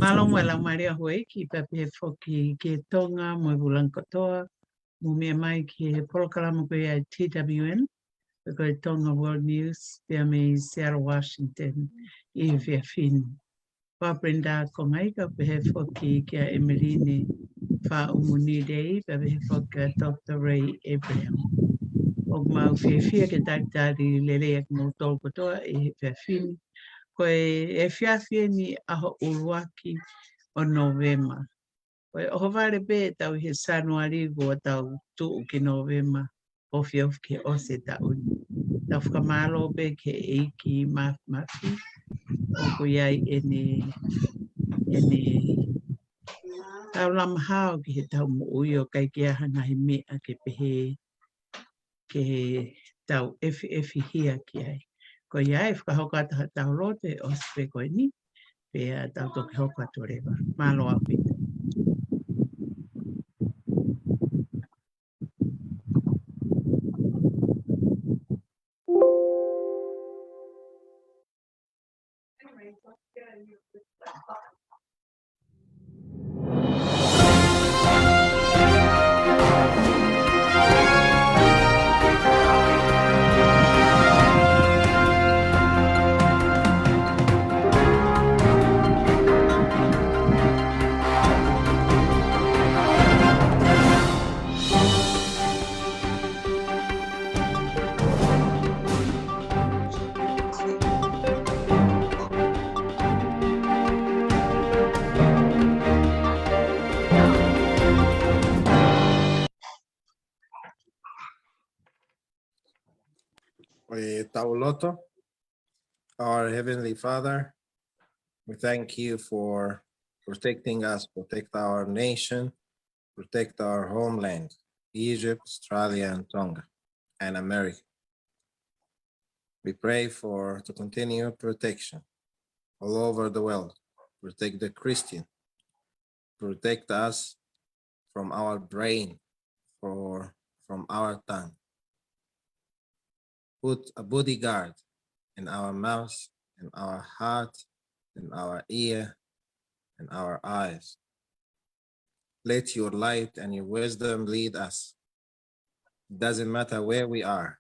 Malo wala Maria Hoi ki pepe foki ke Tonga mo bulan kotoa mo me mai ki program ko ya TWN ko Tonga World News pe me Seattle Washington I ve fin pa Brenda ko ngai ka pe foki ke Emeline fa umuni dei pe foki Dr. Ray Ebrahim o mau fe ke daktari lele ek mo tol kotoa ve fin ko e fiafie ni aho uruaki o Novema. Koe o vare be tau he sanuari go tau tu ki Novema o fiof ke o se tau. Tau whakamalo be ke eiki mafi o ko iai ene tau lamahao ki he tau mo ui o kai kia hanga he mea ke pehe ke tau efi hia ki ai. Ko iai whakahokata tau rote o se koe ni pe tau toki hokato rewa. Malo a pita. Tauloto, our Heavenly Father, we thank you for protecting us, protect our nation, protect our homeland, Egypt, Australia, and Tonga, and America. We pray to continue protection all over the world. Protect the Christian, protect us from our brain, from our tongue. Put a bodyguard in our mouth, in our heart, in our ear, in our eyes. Let your light and your wisdom lead us. It doesn't matter where we are,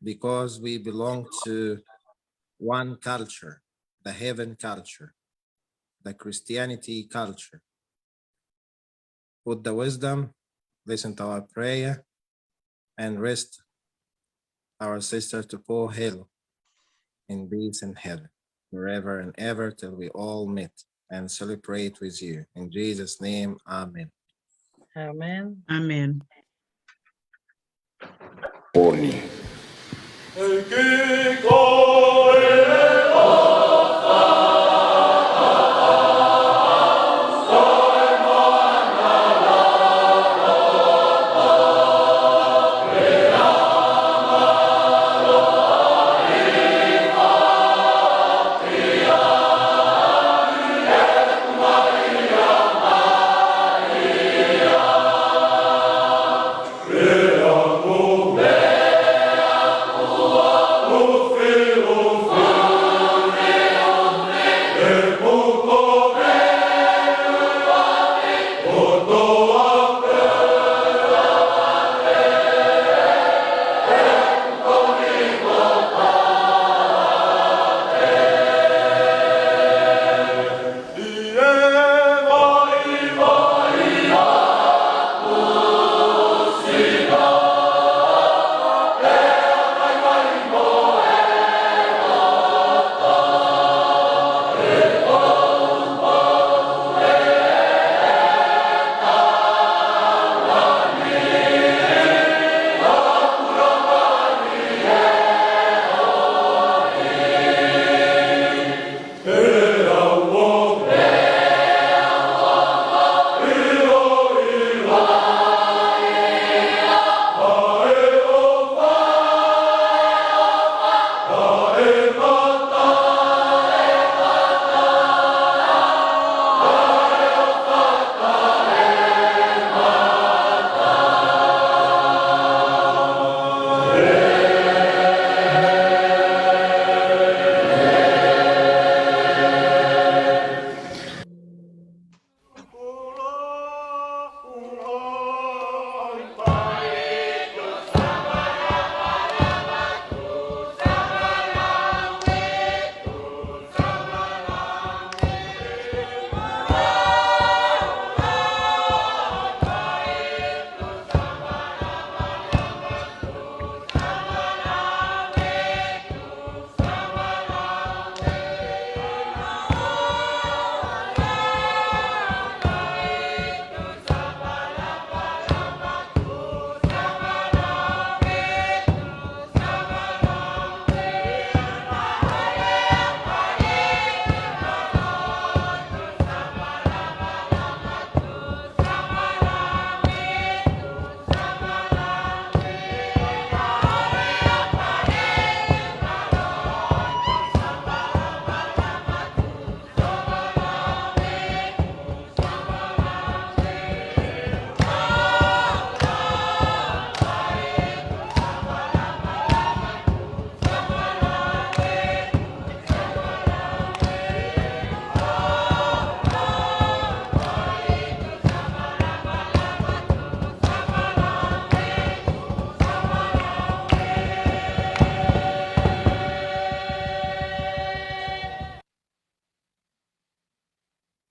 because we belong to one culture, the heaven culture, the Christianity culture. Put the wisdom, listen to our prayer, and rest our sister to pour hell in peace and heaven, forever and ever, till we all meet and celebrate with you. In Jesus' name, amen. Amen. Amen. Oni.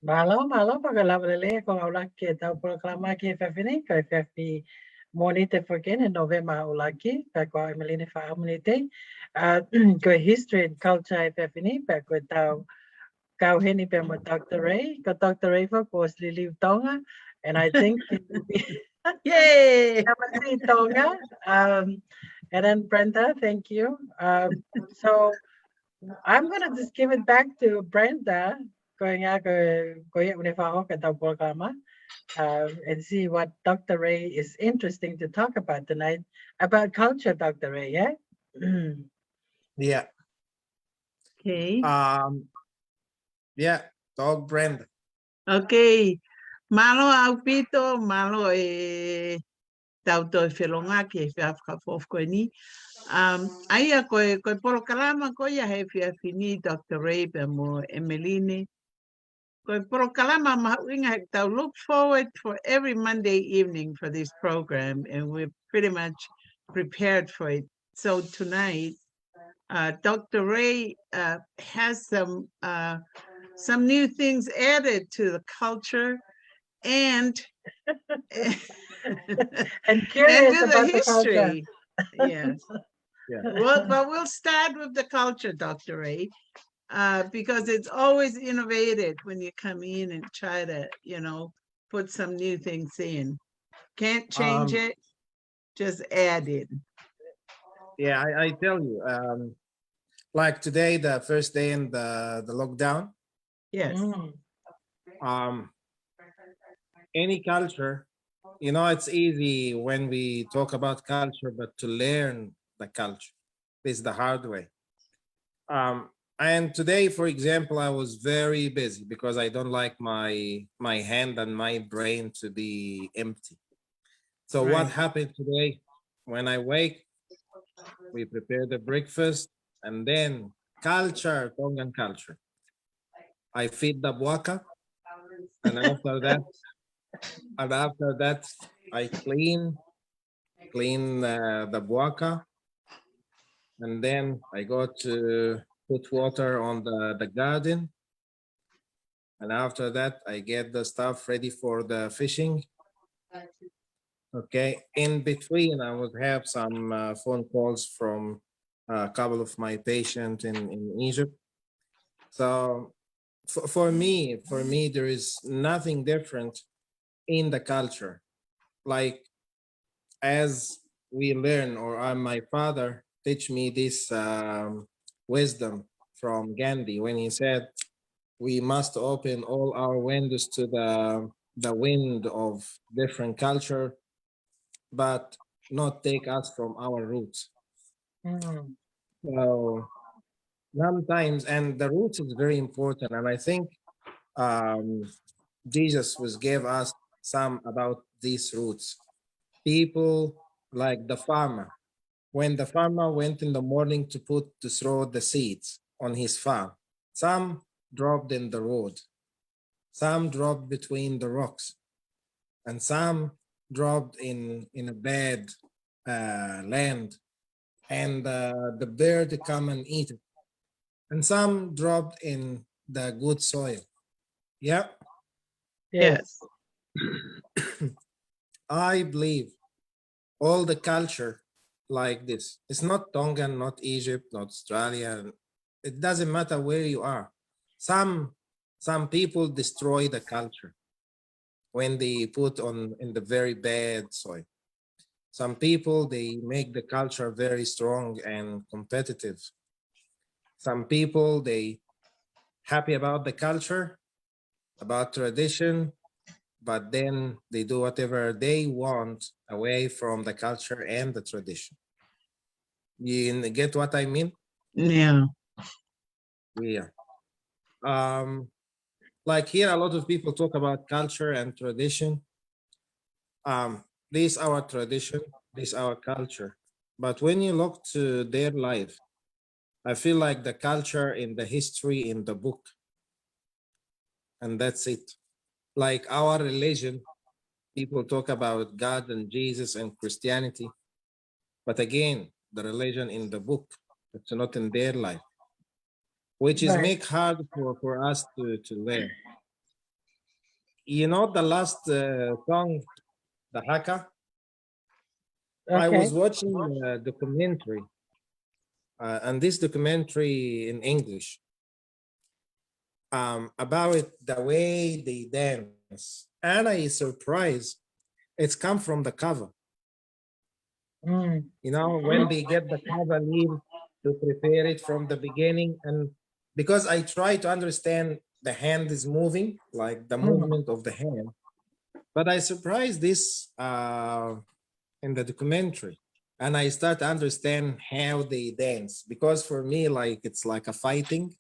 Malo pagkalabale kung aulaki tau programa ki fefini kai fefi monite forgen in November aulaki ko Emeline fa amunite ko history and culture fefini ko tau kau heni pe mo Dr. Ray for course live Tonga and I think it will be Yay! tamasi'i Tonga and then Brenda, thank you. So I'm gonna just give it back to Brenda going out and see what Dr. Ray is interesting to talk about tonight about culture, Dr. Ray, yeah? Yeah. Okay. Yeah. Talk, Brenda. Okay. Malo aupito, malo tau toi whelonga ki e whiawhaka whofkoe ni. Aia koe polo kalama koe ia he whiawhini Dr. Ray mo Emeline. Koe polo kalama mahauinga he tau look forward for every Monday evening for this program and we're pretty much prepared for it. So tonight, Dr. Ray has some new things added to the culture and And curious to the about the culture. history. Yes. Yeah. Well, but we'll start with the culture, Dr. Ray, because it's always innovative when you come in and try to, put some new things in. Can't change it, just add it. Yeah, I tell you, like today, the first day in the lockdown, Yes. Any culture, it's easy when we talk about culture, but to learn the culture is the hard way. And today, for example, I was very busy because I don't like my hand and my brain to be empty. So what Right. happened today? When I wake, we prepare the breakfast, and then culture, Tongan culture. I feed the buaka, and after that, I clean the buaka, and then I go to put water on the garden, and after that, I get the stuff ready for the fishing. Okay, in between, I would have some phone calls from a couple of my patients in Egypt. So for me, there is nothing different in the culture. Like as we learn, or my father teach me this wisdom from Gandhi when he said, we must open all our windows to the wind of different culture, but not take us from our roots. So sometimes, and the roots is very important, and I think Jesus was gave us some about these roots. People like the farmer. When the farmer went in the morning to throw the seeds on his farm, some dropped in the road, some dropped between the rocks, and some dropped in a bad land, and the bird come and eat it. And some dropped in the good soil. Yeah. Yes. I believe all the culture like this. It's not Tongan, not Egypt, not Australia. It doesn't matter where you are. Some people destroy the culture when they put in the very bad soil. Some people, they make the culture very strong and competitive. Some people, they happy about the culture, about tradition, but then they do whatever they want away from the culture and the tradition. You get what I mean? Yeah. Yeah. Like here, a lot of people talk about culture and tradition. This is our tradition, this is our culture. But when you look to their life, I feel like the culture in the history in the book, and that's it. Like our religion, people talk about God and Jesus and Christianity, but again, the religion in the book, it's not in their life, which is Right. make hard for us to learn. You know the last song, the Haka? I Okay. was watching a documentary, and this documentary in English, about the way they dance. And I surprised it's come from the cover. Mm. You know, when they get the cover leaf to prepare it from the beginning. And because I try to understand the hand is moving, like the movement of the hand, but I surprised this in the documentary. And I start to understand how they dance, because for me, like, it's like a fighting,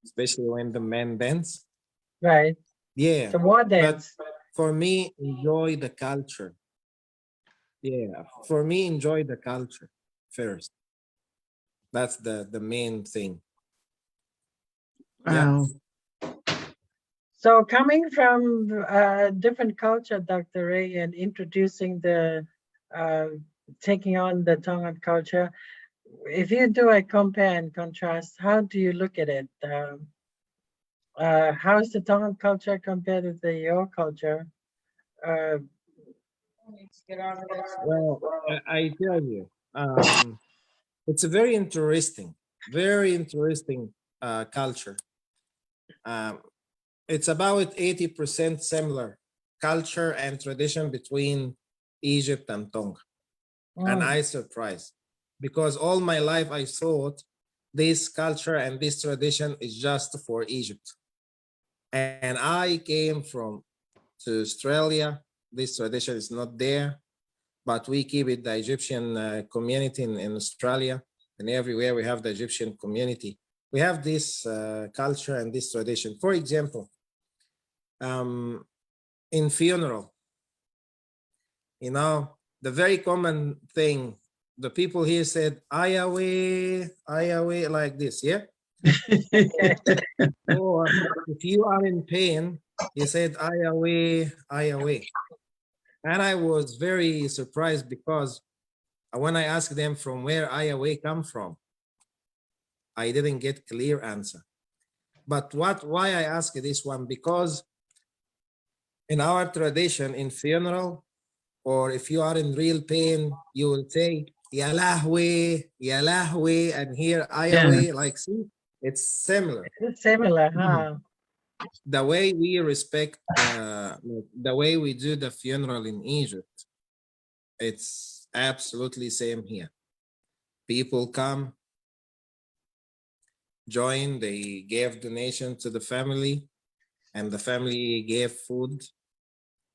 especially when the men dance. Right. Yeah, The war but dance. for me, enjoy the culture. Yeah, for me, enjoy the culture first. That's the main thing. Yeah. Wow. So coming from a different culture, Dr. Ray, and introducing the taking on the Tongan culture, if you do a compare and contrast, how do you look at it? How is the Tongan culture compared with your culture? Well, I tell you, it's a very interesting culture. Um, it's about 80% similar culture and tradition between Egypt and Tonga. And I surprised, because all my life I thought this culture and this tradition is just for Egypt. And I came from to Australia. This tradition is not there, but we keep it, the Egyptian community in Australia, and everywhere we have the Egyptian community. We have this culture and this tradition. For example, in funeral, you know, the very common thing, the people here said, Ayawe, like this, yeah? Or if you are in pain, you said, Ayawe. And I was very surprised, because when I asked them from where Ayawe come from, I didn't get clear answer. But why I ask this one, because in our tradition, in funeral, or if you are in real pain, you will say, Ya Lahwe, and here Ayawe, like, see, it's similar. It's similar, huh? The way we respect, the way we do the funeral in Egypt, it's absolutely same here. People come, join, they gave donation to the family, and the family gave food.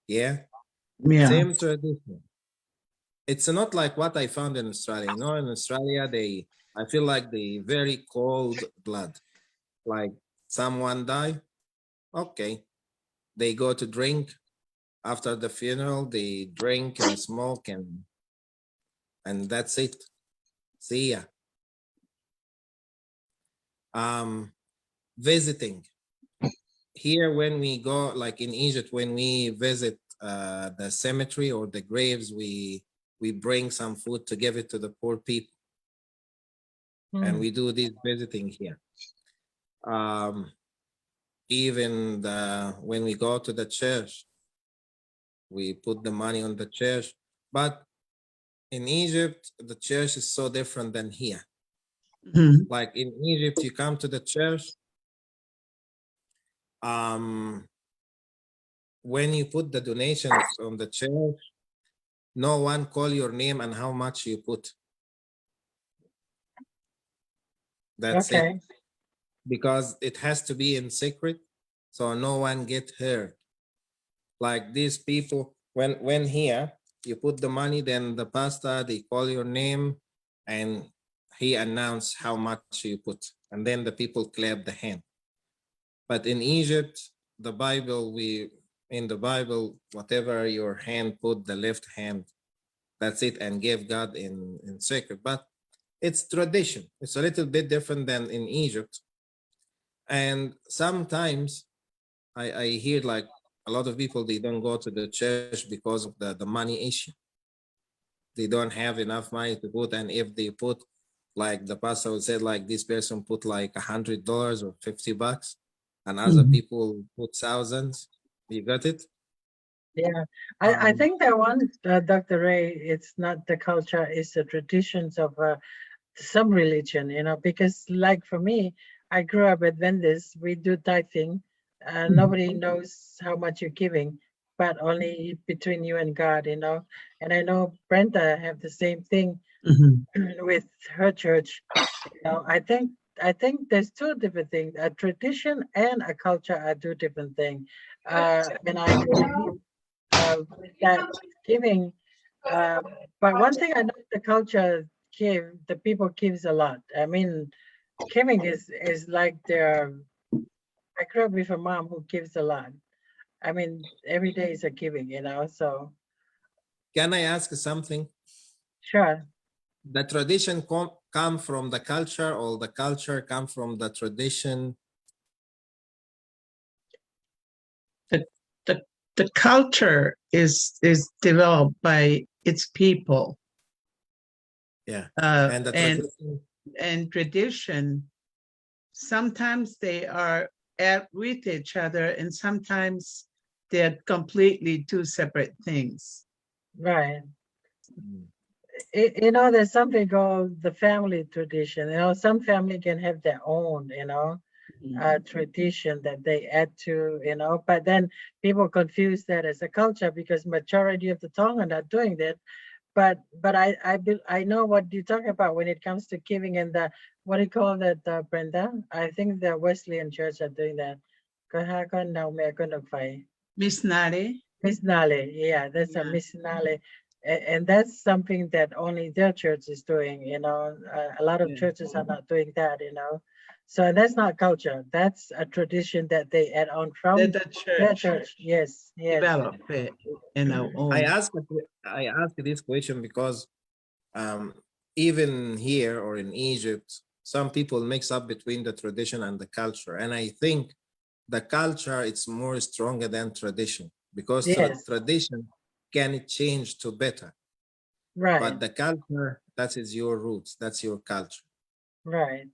Yeah, Yeah. same tradition. It's not like what I found in Australia. You know, in Australia, I feel like they very cold blood. Like someone die, okay, they go to drink. After the funeral, they drink and smoke, and that's it. See ya. Visiting. Here, when we go, like in Egypt, when we visit the cemetery or the graves, we bring some food to give it to the poor people. And we do this visiting here. Even when we go to the church, we put the money on the church. But in Egypt, the church is so different than here. Like in Egypt, you come to the church, when you put the donations on the church, no one call your name and how much you put. That's it. Because it has to be in secret, so no one get hurt. Like these people, when here, you put the money, then the pastor, they call your name, and he announced how much you put. And then the people clap the hand. But in Egypt, the Bible, in the Bible, whatever your hand put, the left hand, that's it, and give God in secret. But it's tradition. It's a little bit different than in Egypt. And sometimes I hear like a lot of people, they don't go to the church because of the money issue. They don't have enough money to put. And if they put, like the pastor said, like this person put like $100 or $50, and other people put thousands, You got it? Yeah, I Um, think that one, Dr. Ray, it's not the culture, it's the traditions of some religion, because like for me, I grew up Adventist, we do tithing. Nobody knows how much you're giving, but only between you and God, And I know Brenda have the same thing Mhm. with her church. I think there's two different things. A tradition and a culture are two different things. And I believe with that giving. Uh, but one thing I know, the culture the people gives a lot. I mean, giving is like their. I grew up with a mom who gives a lot. I mean, every day is a giving, So can I ask something? sure. The tradition come from the culture, or the culture come from the tradition? The, the, the culture is developed by its people. Yeah. And the tradition? tradition, sometimes they are with each other, and sometimes they're completely two separate things. Right. Mm. There's something called the family tradition. Some family can have their own, tradition that they add to, but then people confuse that as a culture because majority of the Tongan are doing that. But I know what you're talking about when it comes to giving and the, what do you call that, Brenda? I think the Wesleyan Church are doing that. Miss Nare? Miss Nale, yeah, that's a Yeah. Miss Nale. And that's something that only their church is doing, a lot of Yeah. churches are not doing that, So that's not culture. That's a tradition that they add on from That the their church church. Yes, yes. develop it in our I own. ask this question because even here or in Egypt, some people mix up between the tradition and the culture, and I think the culture it's more stronger than tradition, because Yes, tradition can change to better, right, but the culture, that is your roots, that's your culture. right.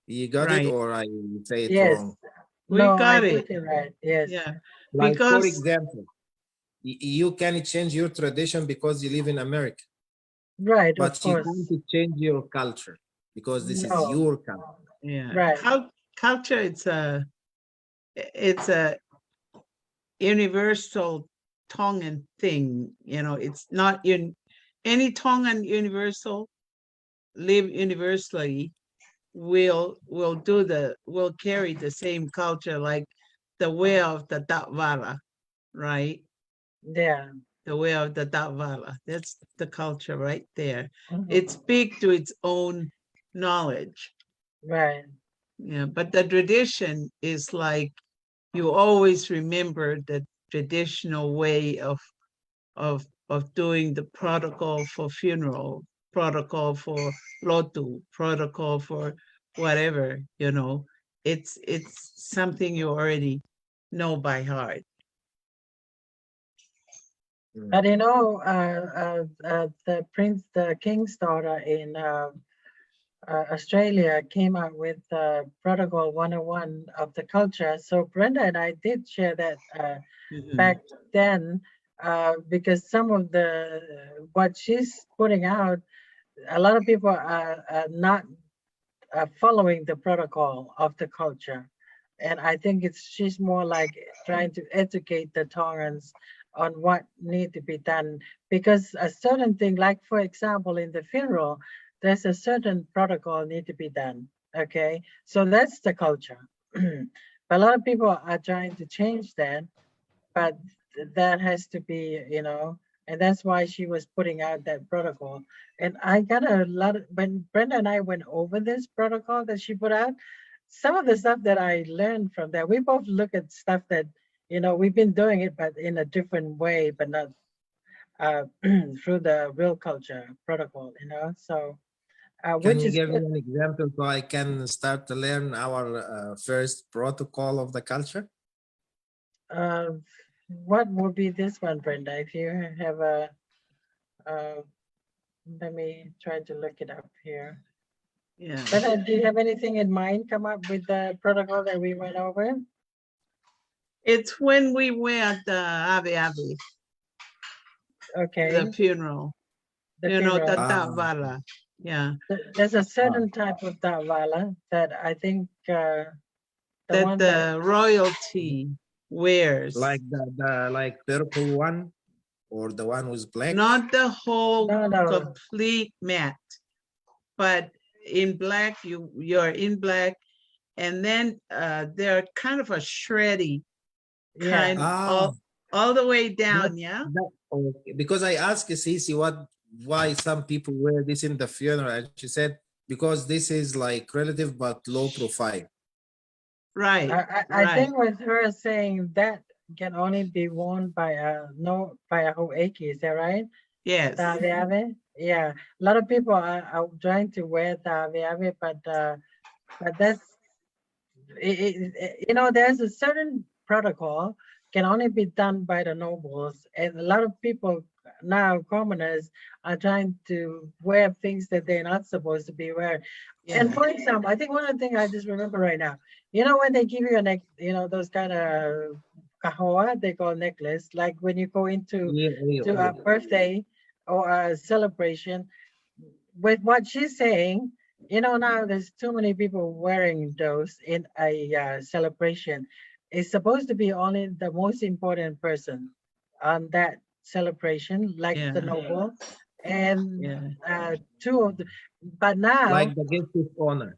You got it, Right. or I say it Yes. wrong? We No, I got it. got it right. Yes, Yeah. Like, for Because example, you can change your tradition because you live in America, right, of but you course. can't change your culture because this is No, your culture. yeah, right, culture it's a universal Tongan thing. It's not in any Tongan universal live universally will carry the same culture, like the way of the Datvara, right? yeah. The way of the Datvara. That's the culture right there. Mhm. It speaks to its own knowledge. Right, Yeah, but the tradition is like you always remember the traditional way of doing the protocol for funeral, protocol for lotu, protocol for whatever. It's something you already know by heart. but the king's daughter in Australia came out with Protocol 101 of the culture. So Brenda and I did share that Mhm. back then because some of what she's putting out, a lot of people are not following the protocol of the culture. And I think she's more like trying to educate the Tongans on what need to be done. Because a certain thing, like for example, in the funeral, there's a certain protocol need to be done. Okay, so that's the culture. But a lot of people are trying to change that, but that has to be, and that's why she was putting out that protocol. And I got a lot when Brenda and I went over this protocol that she put out, some of the stuff that I learned from that, we both look at stuff that, we've been doing it, but in a different way, but not through the real culture protocol, so Can which you is give me good. an example so I can start to learn our first protocol of the culture? Uh, what would be this one, Brenda? If you have uh, let me try to look it up here. Yeah. But do you have anything in mind come up with the protocol that we went over? It's when we wear the ave ave, Okay. the funeral. The You know, the funeral. tavala. Yeah. There's a certain type of tavala that I think the That one the royalty wears. Like the like purple one, or the one with black. Not the whole No. complete mat, but in black, you're in black, and then they're kind of a shreddy Yeah. kind Ah, all the way down, that- yeah? okay. Because I asked Cece why some people wear this in the funeral, and she said because this is like relative but low profile. Right. I think with her saying that can only be worn by a ho'eki, is that right? Yes. Taveave? Yeah. A lot of people are trying to wear taveave, but that's you know, there's a certain protocol can only be done by the nobles, and a lot of people now, commoners, are trying to wear things that they're not supposed to be wearing. And Yeah. for example, I think one of the things I just remember right now, you know, when they give you a neck, you know, those kind of kahoa, they call necklace, like when you go into to a birthday or a celebration, with what she's saying, you know, now there's too many people wearing those in a celebration. It's supposed to be only the most important person on that celebration, like the Yeah. noble, and Yeah. two of the. But now, Like the guest of honor.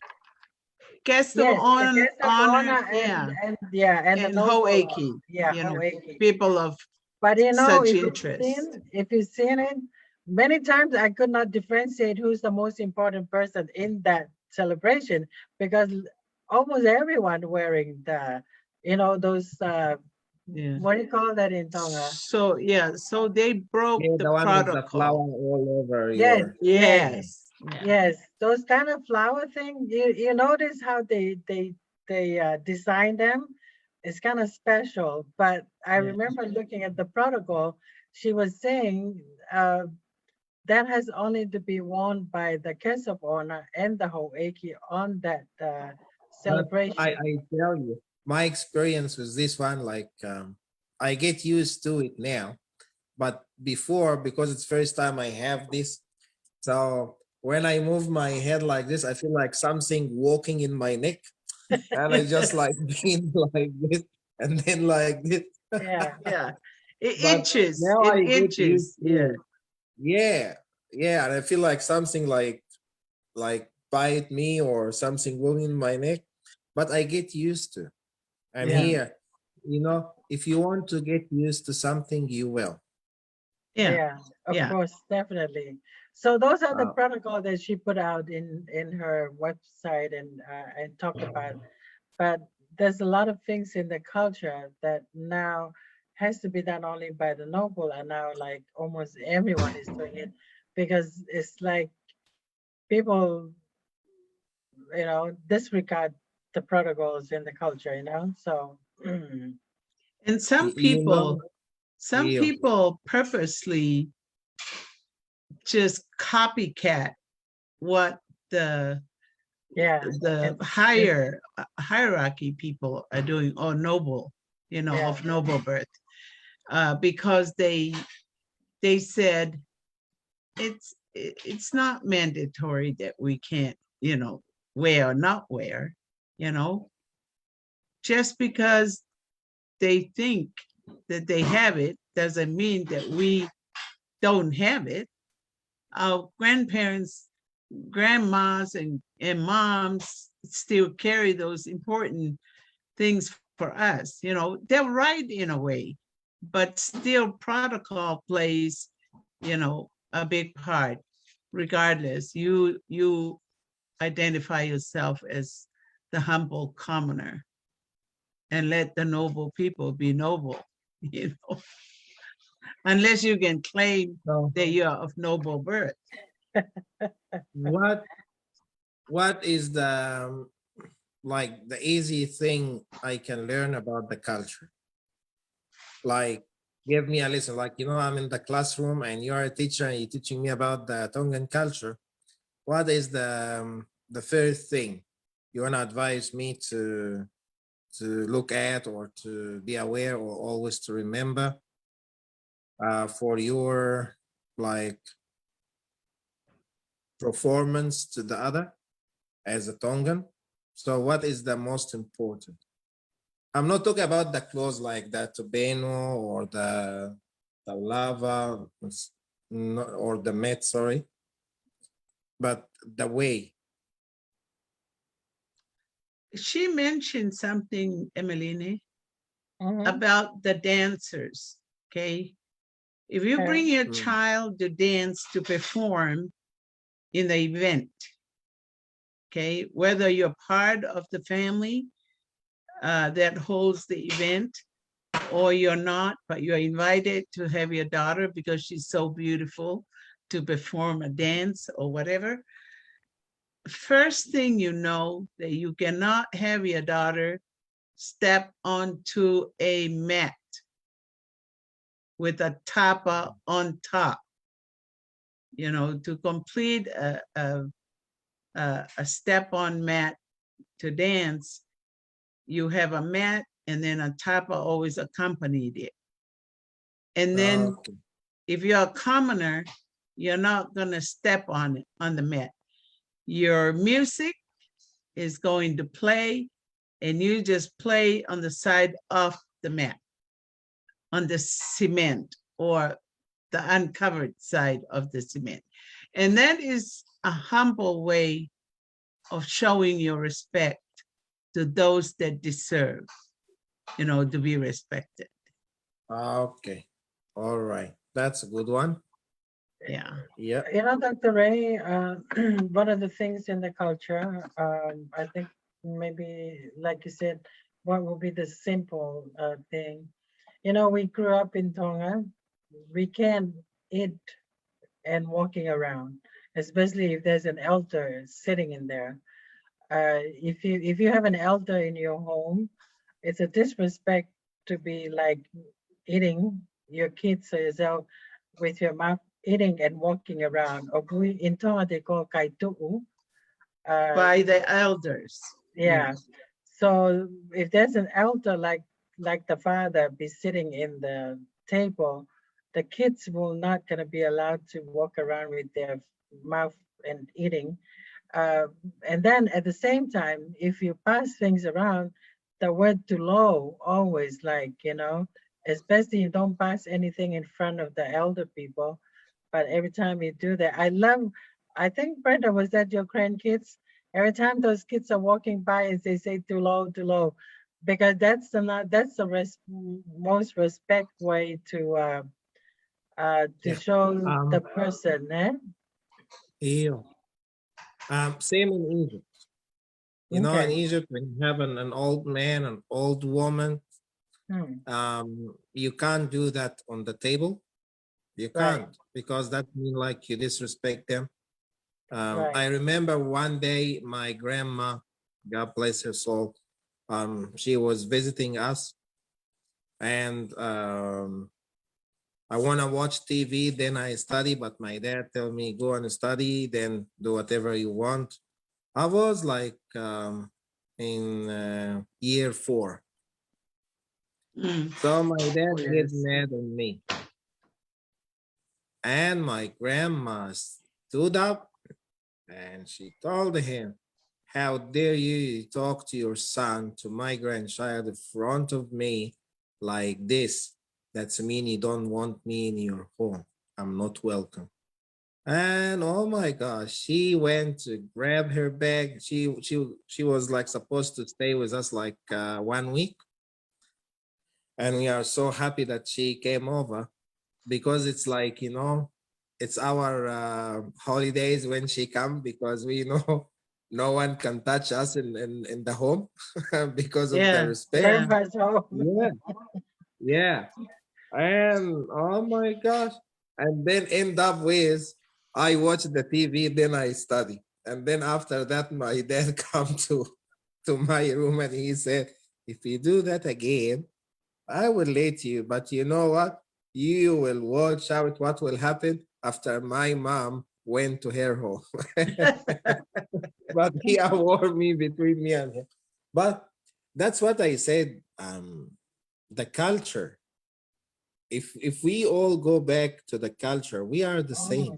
Guest of yes, the honor, guest of honor and the and noble, ho'eki, yeah, you know, ho'eki. people of But you know, such if you've interest. seen it, many times I could not differentiate who's the most important person in that celebration because almost everyone wearing the, you know, those Yeah. what do you call that in Tonga? So so they broke Yeah, the the one with the flower protocol. all over Yes, your. Yes. Yeah. yes, those kind of flower thing. You notice how they design them. It's kind of special. But I Yeah. remember looking at the protocol. She was saying that has only to be worn by the guest of honor and the ho'eki on that But celebration. I tell you, my experience with this one, like I get used to it now. But before, because it's first time I have this, so when I move my head like this, I feel like something walking in my neck, and I just like being like this, and then like this. Yeah. Yeah. It But itches. now It I get used itches. to Yeah. it. Yeah, and I feel like something like bite me or something walking in my neck, but I get used to. And Yeah. here, you know, if you want to get used to something, you will. Yeah. Yeah, of Yeah. course, definitely. So those are the Uh, protocol that she put out in her website and talked about. But there's a lot of things in the culture that now has to be done only by the noble, and now like almost everyone is doing it because it's like people, you know, disregard the protocols in the culture, you know. So And some you know, some you. people purposely just copycat what the yeah, hierarchy people are doing, or noble, you know, yeah, of noble birth, because they said it's not mandatory that we can't, you know, wear or not wear, you know, just because they think that they have it doesn't mean that we don't have it. Our grandparents, grandmas, and moms still carry those important things for us. You know, they're right in a way, but still protocol plays, you know, a big part. Regardless, you identify yourself as the humble commoner and let the noble people be noble, you know, unless you can claim So that you're of noble birth. what is the like the easy thing I can learn about the culture? Like give me a lesson. Like, you know, I'm in the classroom and you're a teacher and you're teaching me about the Tongan culture. What is the first thing you want to advise me look at or to be aware or always to remember for your like performance to the other as a Tongan? So what is the most important? I'm not talking about the clothes like the tobeno or the lava or the mat, sorry, but the way. She mentioned something, Emeline, Mhm. about the dancers. Okay. If you bring your Mm. child to dance to perform in the event, okay, whether you're part of the family that holds the event or you're not, but you're invited to have your daughter because she's so beautiful to perform a dance or whatever. First thing you know that you cannot have your daughter step onto a mat with a tapa on top. You know, to complete a step-on mat to dance, you have a mat and then a tapa always accompanied it. And then Okay. if you're a commoner, you're not going to step on it, on the mat. Your music is going to play and you just play on the side of the mat, on the cement or the uncovered side of the cement. And that is a humble way of showing your respect to those that deserve, you know, to be respected. Okay. All right. That's a good one. Yeah. Yeah. You know, Dr. Ray, one of the things in the culture, I think maybe, like you said, what would be the simple thing? You know, we grew up in Tonga. We can't eat and walking around, especially if there's an elder sitting in there. If you have an elder in your home, it's a disrespect to be like eating your kids or yourself with your mouth eating and walking around. Or in Tonga they call kaitu'u. By the elders. Yeah. So if there's an elder like the father be sitting in the table, the kids will not gonna be allowed to walk around with their mouth and eating. Uh, and then at the same time, if you pass things around, the word to low always like, you know, especially you don't pass anything in front of the elder people. But every time you do that, I think Brenda, was that your grandkids? Every time those kids are walking by and they say too low, because that's the most respect way to Yeah. show the person, eh? Yeah. Same in Egypt. You know, in Okay. Egypt, when you have an old man, an old woman, Hmm. you can't do that on the table. You Right, can't, because that means like you disrespect them. right. I remember one day my grandma, God bless her soul, she was visiting us, and I want to watch TV, then I study, but my dad tell me go and study, then do whatever you want. I was like in year 4. Mm. So my dad get Yes. mad on me. And my grandma stood up and she told him, how dare you talk to your son, to my grandchild, in front of me like this? That's mean you don't want me in your home. I'm not welcome. And oh my gosh, she went to grab her bag. She was like supposed to stay with us like 1 week. And we are so happy that she came over, because it's like, you know, it's our holidays when she come, because we know no one can touch us in the home because of the Yeah. respect. Yeah. Very much so. Yeah, yeah. And oh my gosh. And then end up with, I watch the TV, then I study. And then after that, my dad come to my room and he said, if you do that again, I will let you, but you know what? You will watch out what will happen after my mom went to her home. But he awarded me between me and him. But that's what I said. The culture. If we all go back to the culture, we are the same.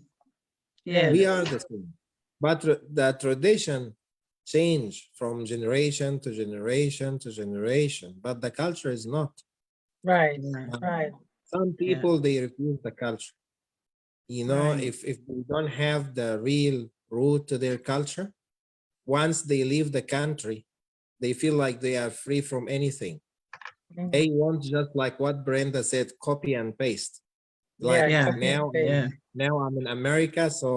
Yeah. We are the same. But the tradition change from generation to generation to generation, but the culture is not. Right, Yeah. right. Some Yeah. people they refuse the culture. You know, Right. if they don't have the real root to their culture, once they leave the country, they feel like they are free from anything. Mhm. They want, just like what Brenda said, copy and paste. Yeah, Like Yeah. copy and paste. Yeah. now I'm in America, so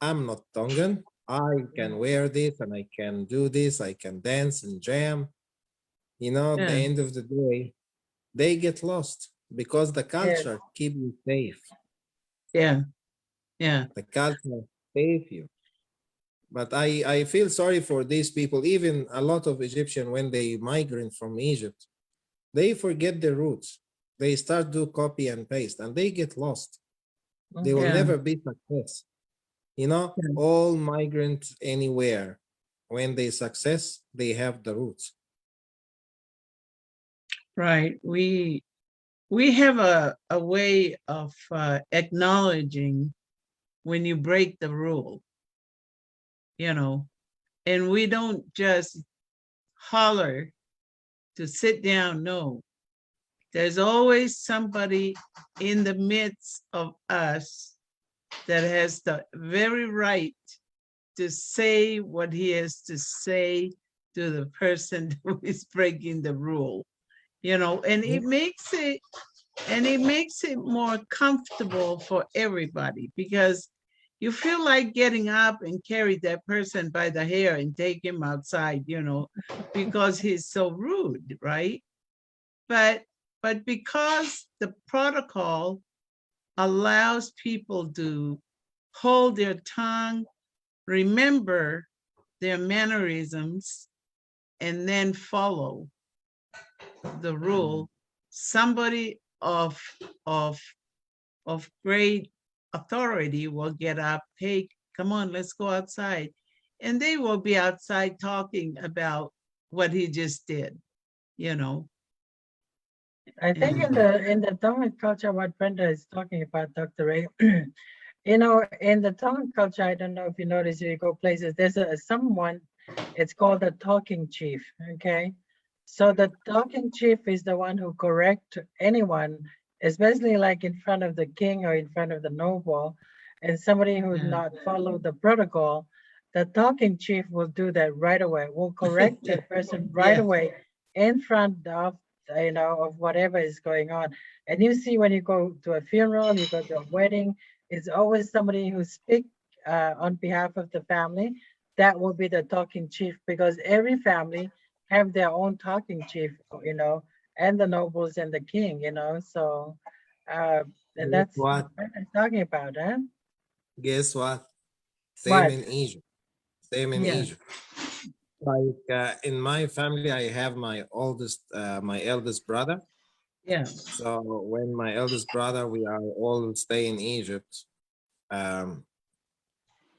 I'm not Tongan. I can wear this and I can do this. I can dance and jam. You know, at the Yeah. end of the day, they get lost because the Yes. culture keep you safe. Yeah. Yeah. The culture save you. But I feel sorry for these people. Even a lot of Egyptian, when they migrate from Egypt, they forget their roots. They start do copy and paste and they get lost. They will Mhm. Yeah. never be success. You know, Yeah. all migrants anywhere, when they success, they have the roots. Right. We have a way of acknowledging when you break the rule, you know, and we don't just holler to sit down. No, there's always somebody in the midst of us that has the very right to say what he has to say to the person who is breaking the rule, you know, and it makes it more comfortable for everybody because you feel like getting up and carry that person by the hair and take him outside, you know, because he's so rude, right? But because the protocol allows people to hold their tongue, remember their mannerisms, and then follow the rule, somebody of of great authority will get up, hey, come on, let's go outside. And they will be outside talking about what he just did, you know. I think And in the Tongan culture, what Brenda is talking about, Dr. Ray, you know, in the Tongan culture, I don't know if you notice, you go places, there's someone, it's called a talking chief, okay? So the talking chief is the one who correct anyone, especially like in front of the king or in front of the noble, and somebody who's yeah. not followed the protocol. The talking chief will do that right away. Will correct that person right Yeah. away in front of, you know, of whatever is going on. And you see when you go to a funeral, you go to a wedding, it's always somebody who speak on behalf of the family. That will be the talking chief because every family have their own talking chief, you know, and the nobles and the king, you know. So, and Guess that's what? what I'm talking about, huh? Guess what? Same What? in Egypt. Same in Yeah. Egypt. Like in my family, I have my eldest brother. Yeah. So when my eldest brother, we are all stay in Egypt. Um,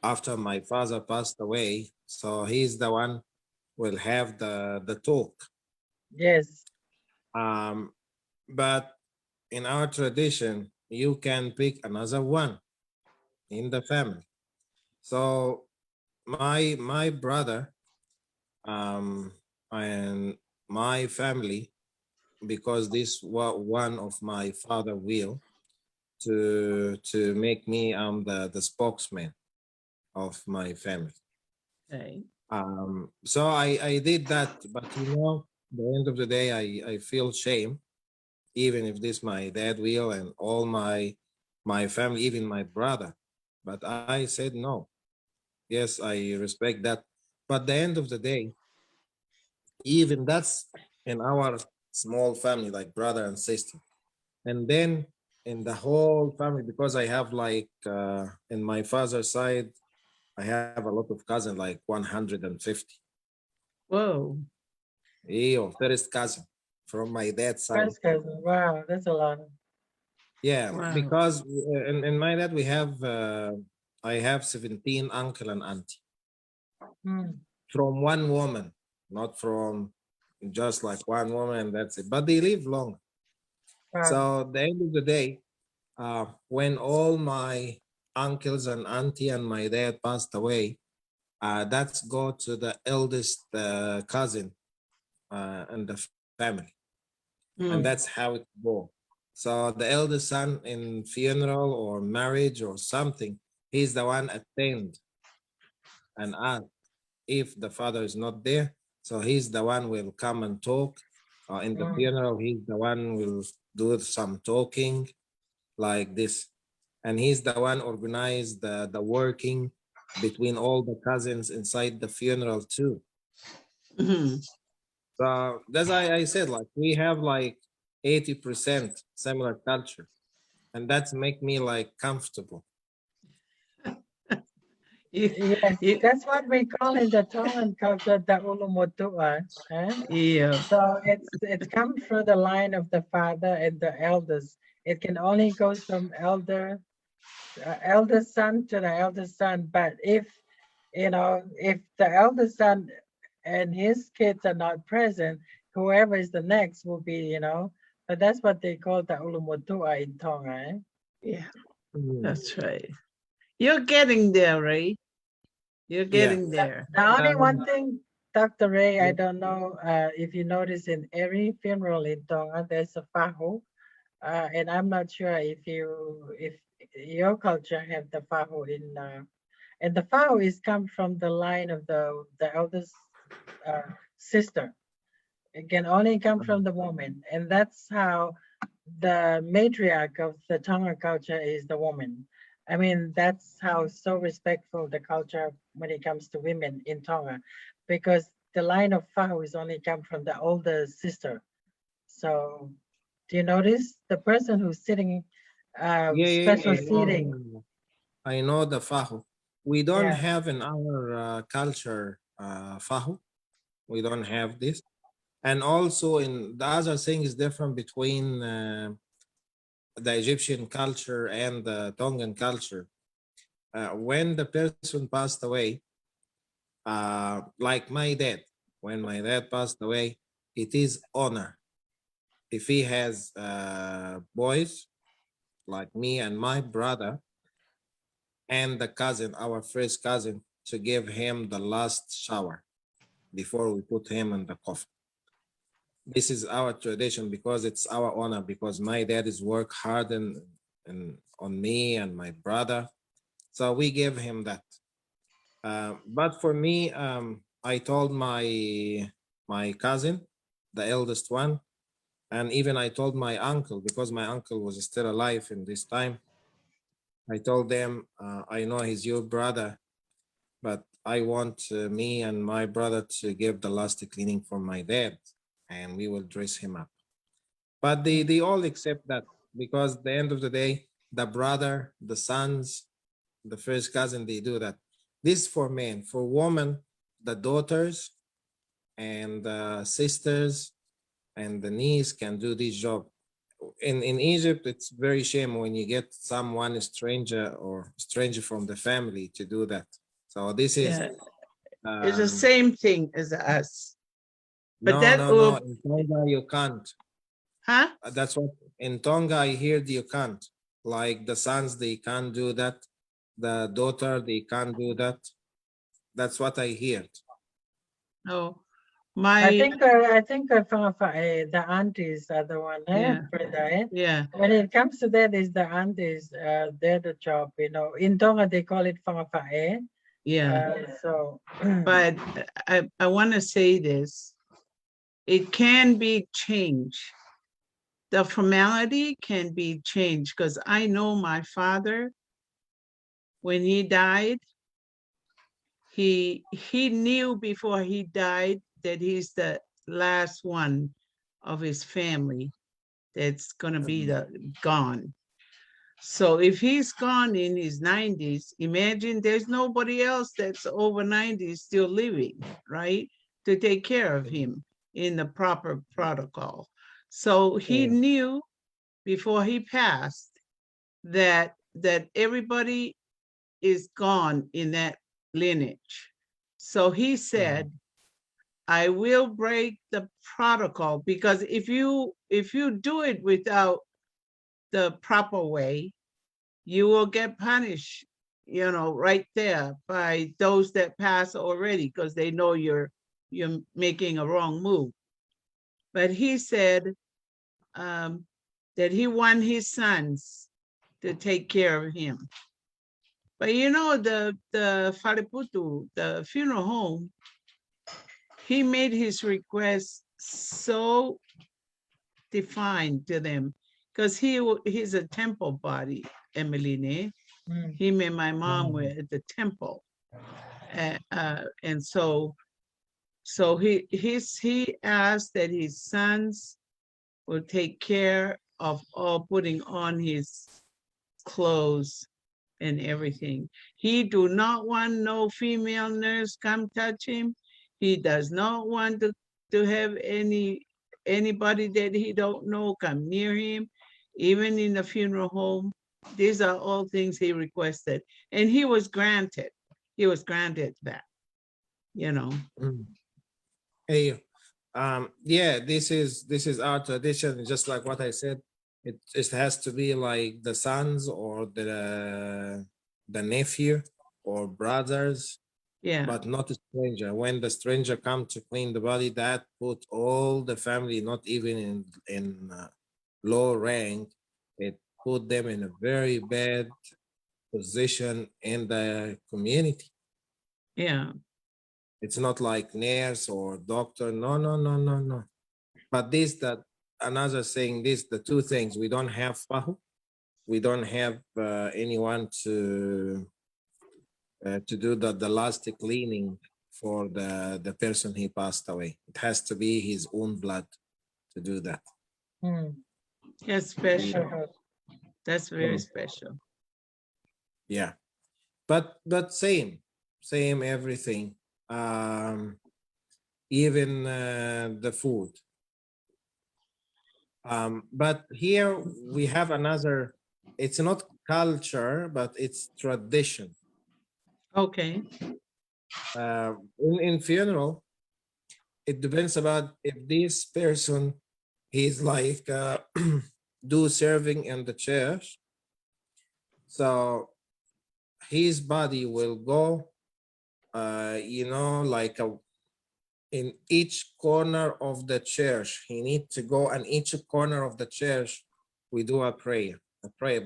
After my father passed away, so he's the one will have the talk. Yes. Um, but in our tradition, you can pick another one in the family. So my brother and my family, because this was one of my father will to make me the spokesman of my family. Okay. So I did that, but you know, the end of the day, I feel shame, even if this my dad will and all my family, even my brother. But I said no. Yes, I respect that. But the end of the day, even that's in our small family, like brother and sister. And then in the whole family, because I have like in my father's side, I have a lot of cousins, like 150. Whoa. First cousin from my dad's side. First cousin. Wow, that's a lot. Yeah, Wow. because in my dad we have I have 17 uncle and auntie Hmm. from one woman, not from just like one woman, and that's it. But they live long. So at the end of the day, when all my uncles and auntie and my dad passed away, that's go to the eldest cousin in the family, and that's how it goes. So the eldest son in funeral or marriage or something, he's the one attend and ask if the father is not there. So he's the one will come and talk. In the funeral, he's the one will do some talking like this. And he's the one organize the working between all the cousins inside the funeral too. So that's why I said, like, we have like 80% similar culture, and that's make me like comfortable. Yes, that's what we call in the Tongan culture the ulumotua. Yeah. So it's come through the line of the father and the elders. It can only go from eldest son to the eldest son. But if if the eldest son and his kids are not present, whoever is the next will be, But that's what they call the ulumotua in Tonga. Yeah, that's right. You're getting there, Ray. You're getting there. The only one thing, Dr. Ray, I Yeah. don't know if you notice in every funeral in Tonga, there's a fahu. And I'm not sure if your culture have the fahu and the fahu is come from the line of the eldest sister. It can only come from the woman, and that's how the matriarch of the Tonga culture is the woman. I mean, that's how so respectful the culture when it comes to women in Tonga, because the line of fahu is only come from the older sister. So, do you notice the person who's sitting, special seating? I know the fahu. We don't Yeah. have in our culture fahu. We don't have this. And also in the other thing is different between the Egyptian culture and the Tongan culture. When the person passed away, like my dad, when my dad passed away, it is honor. If he has boys, like me and my brother, and the cousin, our first cousin, to give him the last shower before we put him in the coffin. This is our tradition because it's our honor, because my dad is work hard and on me and my brother. So we give him that. But for me, I told my cousin, the eldest one, and even I told my uncle, because my uncle was still alive in this time. I told them, I know he's your brother, but I want me and my brother to give the last cleaning for my dad, and we will dress him up. But they all accept that, because at the end of the day, the brother, the sons, the first cousin, they do that. This for men. For women, the daughters and the sisters and the niece can do this job. In Egypt, it's very shame when you get someone stranger or stranger from the family to do that. So this is it's the same thing as us. But no. In Tonga you can't. Huh? That's what in Tonga I heard you can't. Like the sons, they can't do that. The daughter, they can't do that. That's what I heard. Oh, I think the aunties are the one, Brenda, Yeah. When it comes to that, is the aunties, they're the job, In Tonga, they call it whangawha'e. Yeah. So, but I want to say this. It can be changed. The formality can be changed, because I know my father, when he died, he knew before he died that he's the last one of his family that's going to be gone. So if he's gone in his 90s, imagine there's nobody else that's over 90 still living, right? To take care of him in the proper protocol. So he knew before he passed that everybody is gone in that lineage. So he said, I will break the protocol, because if you do it without the proper way, you will get punished, right there by those that pass already, because they know you're making a wrong move. But he said that he want his sons to take care of him. But the Faliputu, the funeral home, he made his request so defined to them, because he's a temple body, Emeline. Him and my mom were at the temple, and so he asked that his sons will take care of all putting on his clothes and everything. He do not want no female nurse come touch him. He does not want to have anybody that he don't know come near him, even in the funeral home. These are all things he requested, and he was granted. He was granted that, Hey, yeah, this is our tradition. Just like what I said, it has to be like the sons or the nephew or brothers, Yeah. but not a stranger. When the stranger come to clean the body, that put all the family, not even in low rank, it put them in a very bad position in the community. Yeah. It's not like nurse or doctor. No, no, no, no, no. But another thing, the two things, we don't have pahu. We don't have anyone to do the last cleaning for the person he passed away. It has to be his own blood to do that. That's special. That's very special. Yeah, but same everything. Even the food. But here we have another. It's not culture, but it's tradition. Okay. In funeral, it depends about if this person he's like do serving in the church, so his body will go like in each corner of the church. He need to go, and each corner of the church we do a prayer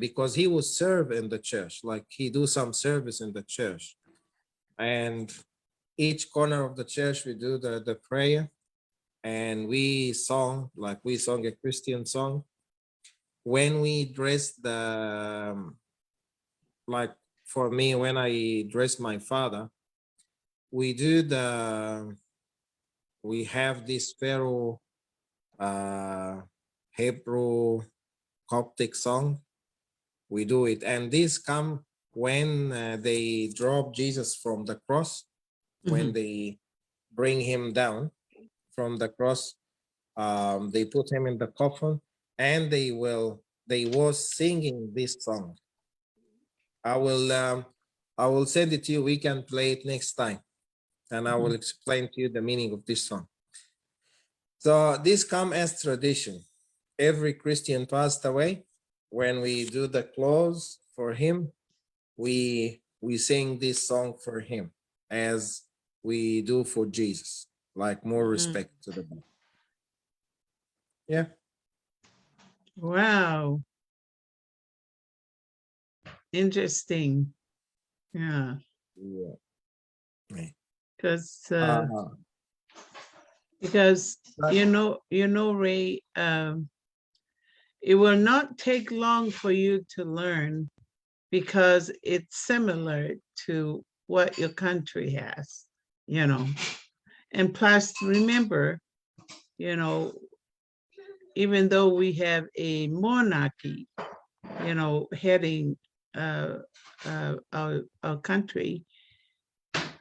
because he will serve in the church, like he do some service in the church, and each corner of the church we do the prayer, and we song a Christian song. When we dress like for me, when I dress my father, we have this Pharaoh Hebrew Coptic song. We do it, and this come when they drop Jesus from the cross. When they bring him down from the cross, they put him in the coffin, and they was singing this song. I will send it to you. We can play it next time, and I will explain to you the meaning of this song. So this come as tradition. Every Christian passed away, when we do the close for him, we sing this song for him, as we do for Jesus, like more respect to the body. Yeah. Wow. Interesting. Yeah. Yeah. Because Ray, it will not take long for you to learn, because it's similar to what your country has, and plus remember, even though we have a monarchy, heading our country,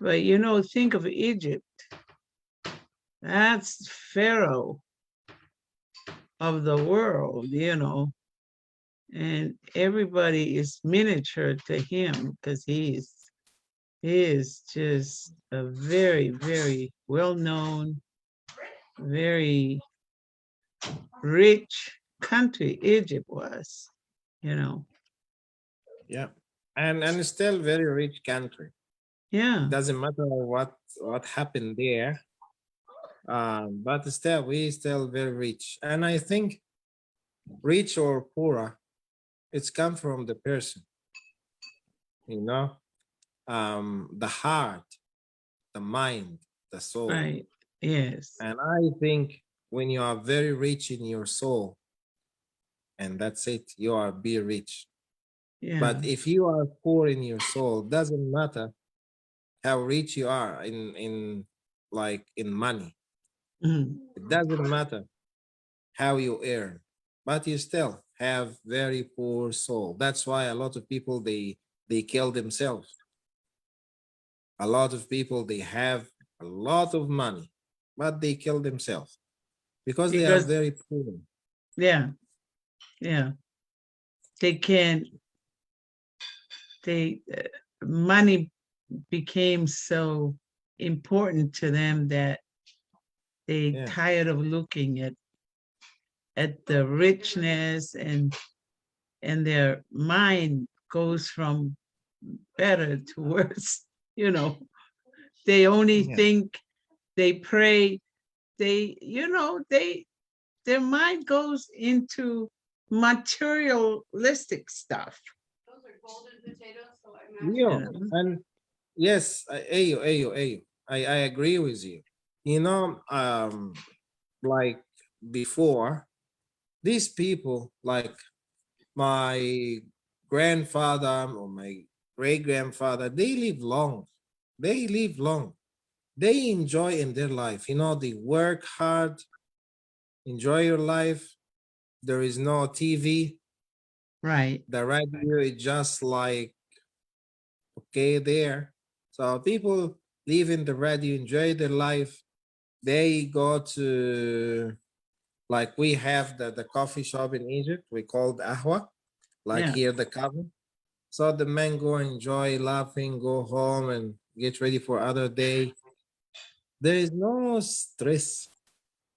but think of Egypt. That's Pharaoh of the world, and everybody is miniature to him, because he is just a very, very well-known very rich country Egypt was, you know. Yeah. And still very rich country. Yeah. It doesn't matter what happened there. But still we still very rich. And I think rich or poor, it's come from the person, you know, the heart, the mind, the soul. Right. Yes. And I think when you are very rich in your soul, and that's it, you are be rich. Yeah. But if you are poor in your soul, doesn't matter how rich you are in like in money. Mhm. It doesn't matter how you earn, but you still have very poor soul. That's why a lot of people they kill themselves. A lot of people they have a lot of money, but they kill themselves because they are Because very poor. yeah, yeah, they can. They money became so important to them that they Yeah, tired of looking at the richness, and their mind goes from better to worse. You know, they only yeah, think, they pray, their mind goes into materialistic stuff. You yeah. know? And yes, Ayo. I agree with you. You know, like before, these people, like my grandfather or my great grandfather, they live long. They live long. They enjoy in their life. You know, they work hard, enjoy your life. There is no TV. Right. The radio is just like okay there. So people live in the radio, enjoy their life. They go to like we have the coffee shop in Egypt. We call the ahwa, like Yeah. here the cover. So the men go enjoy laughing, go home and get ready for other day. There is no stress,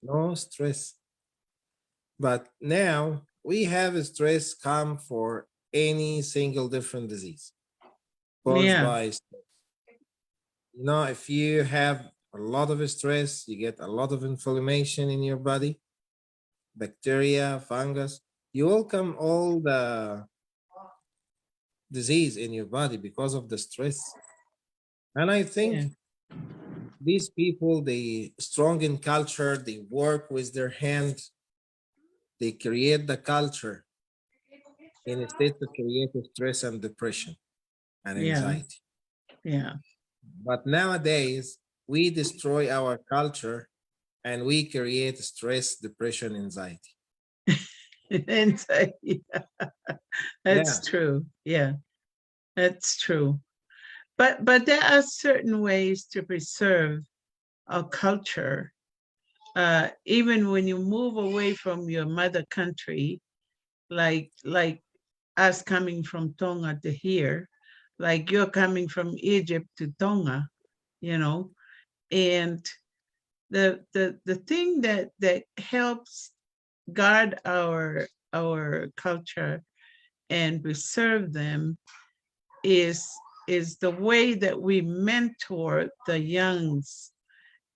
no stress. But now we have a stress come for any single different disease caused Yeah. by stress. You know, if you have a lot of stress, you get a lot of inflammation in your body, bacteria, fungus, you welcome all the disease in your body because of the stress. And I Yeah. think these people, they strong in culture, they work with their hands, they create the culture instead to create stress and depression and Yeah. anxiety. Yeah. But nowadays, we destroy our culture and we create stress, depression, anxiety. And so, yeah, Yeah, that's true. Yeah, that's true. But there are certain ways to preserve our culture. Even when you move away from your mother country, like us coming from Tonga to here, like you're coming from Egypt to Tonga, you know, and the thing that helps guard our culture and preserve them is the way that we mentor the youngs,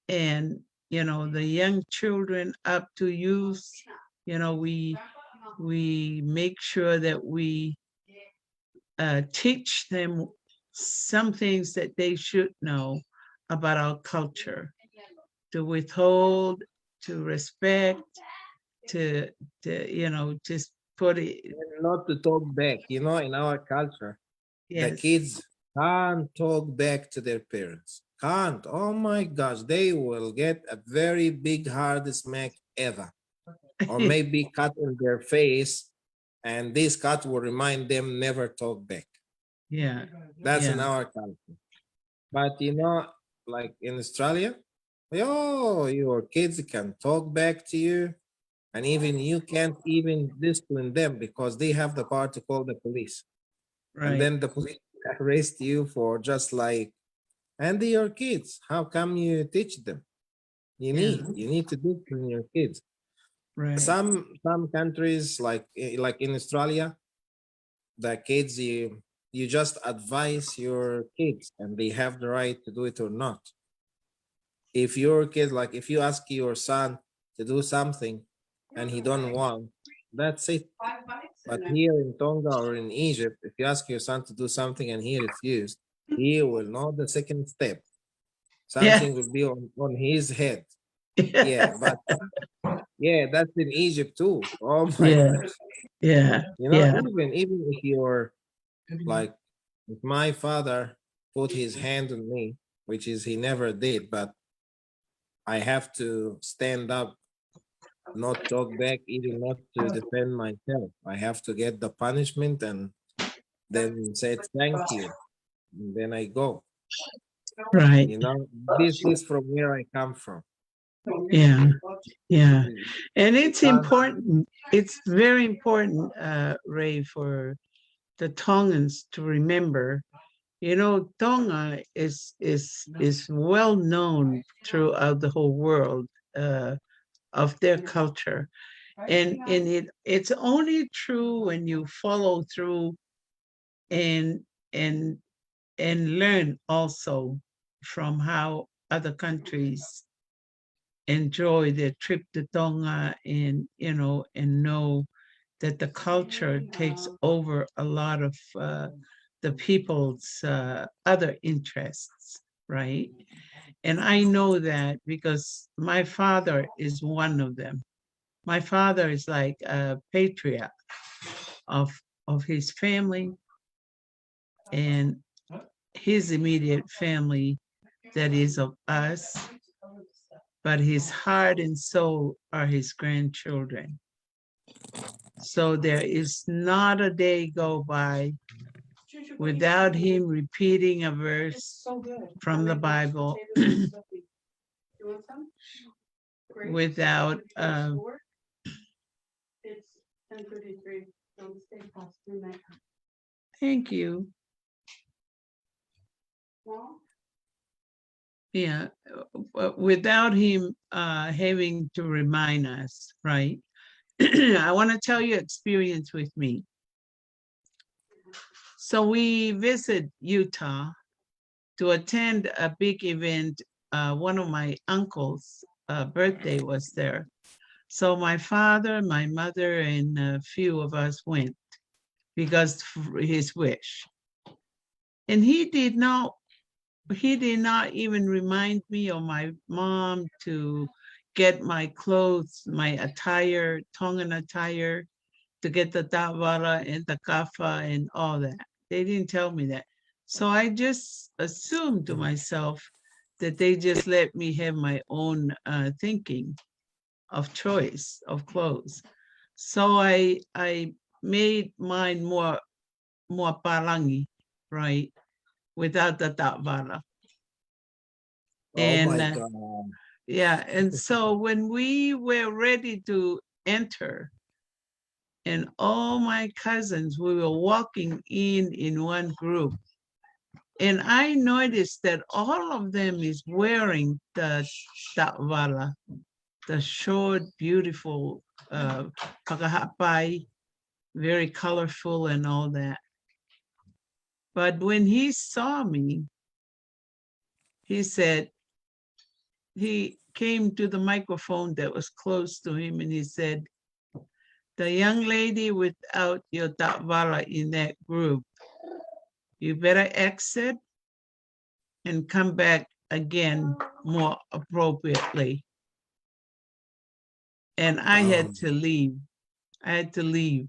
and the young children up to youth. We make sure that we teach them some things that they should know about our culture, to withhold, to respect, to just put it. and not to talk back. You know, in our culture, the Yes. kids can't talk back to their parents. Can't. Oh my gosh, they will get a very big hard smack ever, or maybe cut in their face, and this cut will remind them never talk back. Yeah. That's in Yeah. our culture. But you know, like in Australia, oh, your kids can talk back to you, and even you can't even discipline them because they have the power to call the police, and Right. then the police arrest you for just like, and they are kids. How come you teach them? You Yeah. need to discipline your kids. Right. Some countries like in Australia, the kids you just advise your kids and they have the right to do it or not. If your kid, like if you ask your son to do something and he don't want, that's it. But here in Tonga or in Egypt, if you ask your son to do something and he refused, he will know the second step. Yeah. Something will be on his head. Yeah, but yeah, that's in Egypt too. Oh my Yeah. gosh. Yeah. You know, Yeah. even if you're like, if my father put his hand on me, which is he never did, but I have to stand up, not talk back, even not to defend myself. I have to get the punishment and then say thank you. And then I go. Right. You know, this is from where I come from. Yeah. Yeah. Mm, And it's son, important. It's very important, Ray, for the Tongans to remember. You know, Tonga is well known throughout the whole world of their culture, and it's only true when you follow through and and and learn also from how other countries enjoy their trip to Tonga, and and know that the culture takes over a lot of the people's other interests, right? And I know that because my father is one of them. My father is like a patriot of his family and his immediate family, that is of us, but his heart and soul are his grandchildren. So there is not a day go by without him repeating a verse from the Bible, without thank you. Yeah, without him having to remind us, right? I want to tell you experience with me. So we visit Utah to attend a big event. One of my uncles' birthday was there. So my father, my mother, and a few of us went because of his wish. And he did not even remind me or my mom to get my clothes, my attire, Tongan attire, to get the tawara and the kafa and all that. They didn't tell me that. So I just assumed to myself that they just let me have my own thinking of choice of clothes. So I made mine more palangi, right, without the tawara. oh And my God. yeah, and so when we were ready to enter, and all my cousins, we were walking in one group, and I noticed that all of them is wearing the ta'wala, the short, beautiful pakahapai, very colorful and all that. But when he saw me, he said, he came to the microphone that was close to him and he said, the young lady without your ta'wala in that group, you better exit and come back again more appropriately. And I had to leave. I had to leave.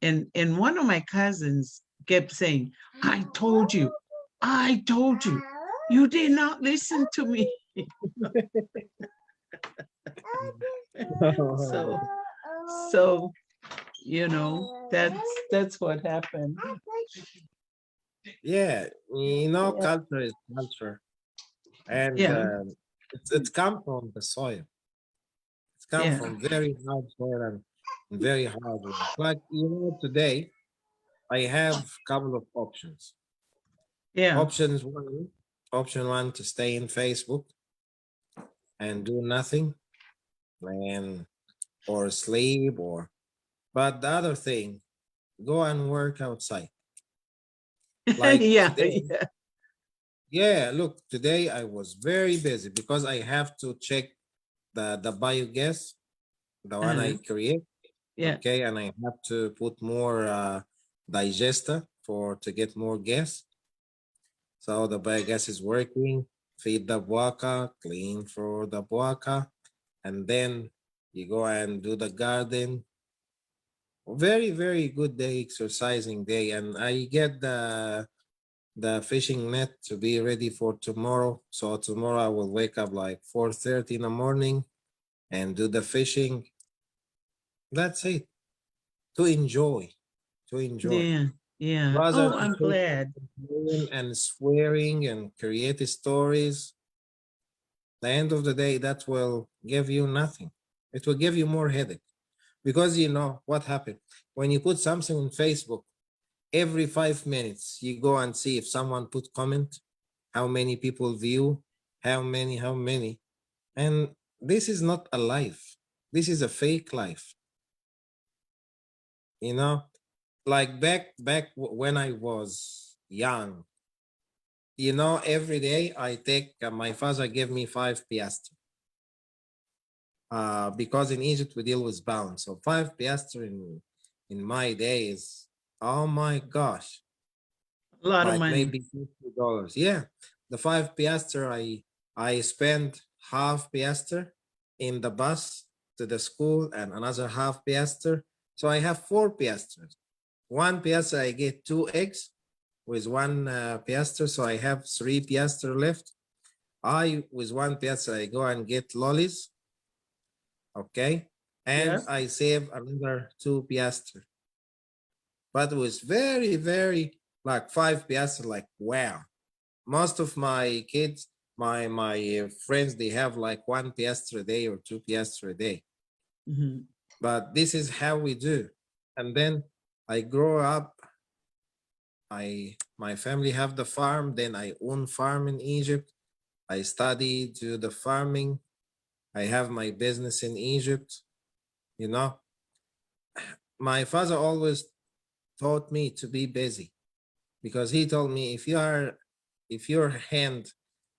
And one of my cousins kept saying, I told you, you did not listen to me. so so that's what happened. Yeah, you know, Yeah. culture is culture, and Yeah. it's come from the soil. It's come Yeah. from very hard soil and very hard work. Like today I have a couple of options. Yeah. Option one to stay in Facebook. and do nothing and or sleep but the other thing, go and work outside. Like Yeah, today, yeah. yeah, look, today I was very busy because I have to check the biogas, the one I create. Yeah. Okay, and I have to put more digester to get more gas. So the biogas is working, feed the buaka, clean for the buaka, and then you go and do the garden. Very, very good day, exercising day, and I get the fishing net to be ready for tomorrow. So tomorrow I will wake up like 4:30 in the morning and do the fishing. That's it. To enjoy, to enjoy. Yeah. Yeah. Rather Oh, to I'm sit and glad. complain and swearing and create stories. The end of the day, that will give you nothing. It will give you more headache because you know what happened when you put something on Facebook. Every 5 minutes, you go and see if someone put comment, how many people view, how many, and this is not a life. This is a fake life. You know, like when I was young, you know, every day I take my father gave me 5 piastres because in Egypt we deal with pounds. So 5 piastres in my days, oh my gosh, A lot of like money. maybe $50. Yeah, the 5 piastres I spent half piastre in the bus to the school and another half piastre. So I have 4 piastres. 1 piastre I get 2 eggs with 1 piastre, so I have 3 piastre left. I with 1 piastre I go and get lollies, okay, and Yeah. I save another 2 piastre. But it was very, very like 5 piastre, like wow. Most of my kids, my friends, they have like 1 piastre a day or 2 piastre a day. Mhm. But this is how we do. And then I grow up. My family have the farm. Then I own farm in Egypt. I study, do the farming. I have my business in Egypt. You know, my father always taught me to be busy because he told me if your hand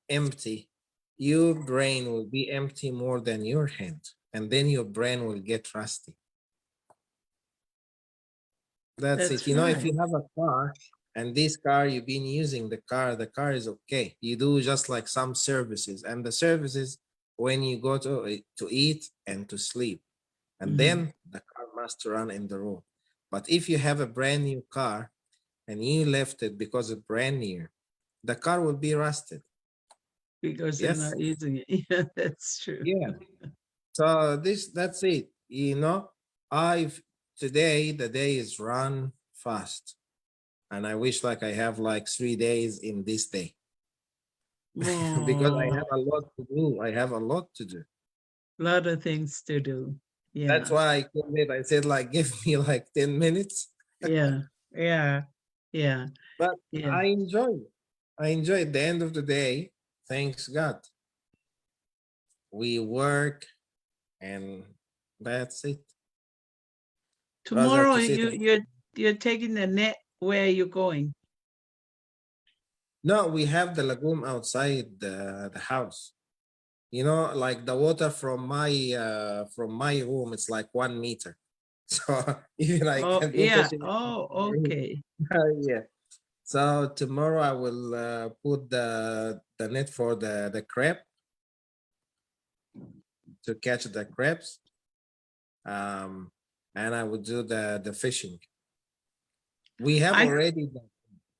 empty, your brain will be empty more than your hand, and then your brain will get rusty. That's it. That's You know, if right. you have a car and this car you've been using the car is okay. You do just like some services, and the services when you go to eat and to sleep, and Mhm. then the car must run in the road. But if you have a brand new car and you left it because it's brand new, the car will be rusted. Because they're Yes. not using it. Yeah, that's true. Yeah. So that's it. You know, I've today the day is run fast, and I wish like I have like 3 days in this day because I Oh, have a lot to do. I have a lot to do. lot of things to do. That's Yeah. why I came in. I said like give me like 10 minutes, Yeah. Yeah. Yeah. but Yeah. I enjoy. It. I enjoy. At the end of the day, thanks God, we work, and that's it. Rather Tomorrow to sit. you're taking the net. Where are you going? No, we have the lagoon outside the house. You know, like the water from my room, it's like 1 meter. So even I Oh, can go yeah. fishing. Oh, okay. Yeah. So tomorrow I will put the net for the crab to catch the crabs. Um, and I will do the fishing. We have I already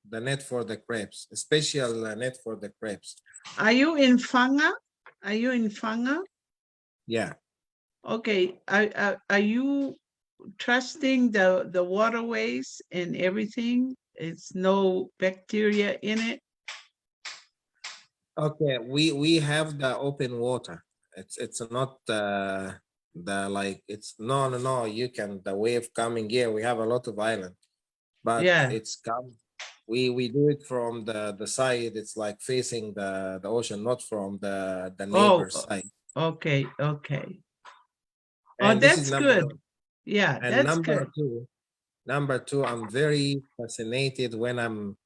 the net for the crabs, a special net for the crabs. Are you in Fanga? Are you in Fanga? Yeah. Okay. Are you trusting the waterways and everything? It's no bacteria in it. Okay, we have the open water. It's not the like it's no. You can the wave coming here. We have a lot of island, but Yeah. it's come. We do it from the side. It's like facing the ocean, not from the Oh, neighbor side. Okay. Okay. Oh, And this is that's number good. one. Yeah, And that's good. number two, I'm very fascinated when I'm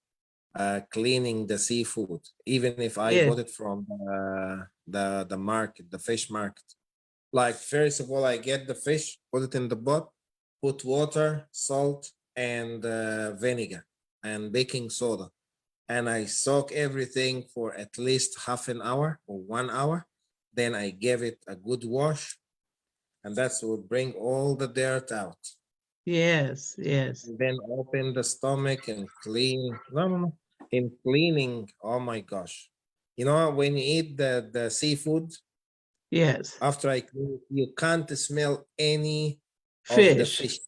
cleaning the seafood, even if I Yeah. got it from the market, the fish market. Like, first of all, I get the fish, put it in the pot, put water, salt, and vinegar and baking soda. And I soak everything for at least half an hour or 1 hour. Then I give it a good wash, and that's will bring all the dirt out. Yes. Yes. And then open the stomach and clean. No, no, no. In cleaning, oh my gosh. You know, when you eat the seafood, Yes. after I clean it, you can't smell any of the Fish. fish,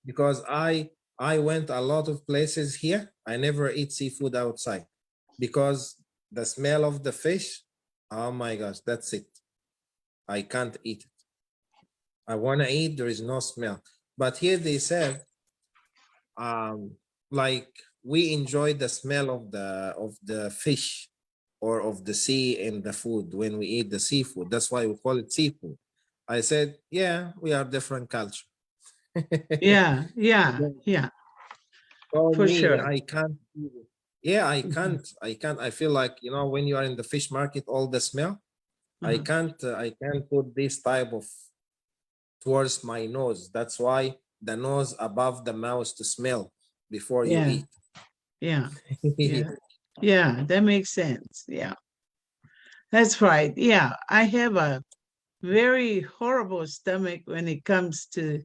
because I went a lot of places here. I never eat seafood outside because the smell of the fish, oh my gosh, that's it. I can't eat it. I want to eat, there is no smell. But here they said, like, we enjoy the smell of the fish or of the sea in the food when we eat the seafood. That's why we call it seafood. I said, yeah, we are different culture. Yeah. Yeah. Then Yeah. for For me, sure. I can't. Yeah, I Mhm. can't. I can't. I feel like, when you are in the fish market, all the smell. I Uh-huh. can't. I can't put this type of towards my nose. That's why the nose above the mouth to smell before you Yeah. eat. Yeah. Yeah. Yeah. That makes sense. Yeah. That's right. Yeah. I have a very horrible stomach when it comes to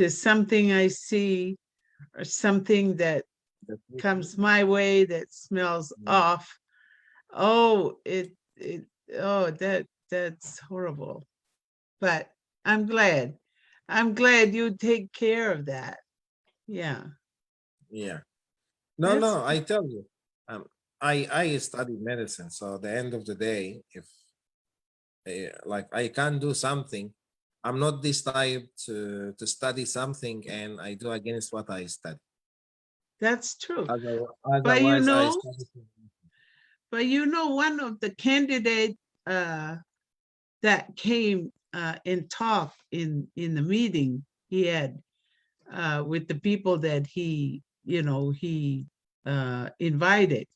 something I see or something that comes my way that smells off. Oh, it oh that's horrible. But I'm glad. I'm glad you take care of that. Yeah. Yeah. No, That's no. I tell you, um, I studied medicine. So at the end of the day, if like I can do something, I'm not this type to study something and I do against what I study. that's true. But you Otherwise, I know, study. one of the candidates uh that came and talked in the meeting he had with the people that he invited,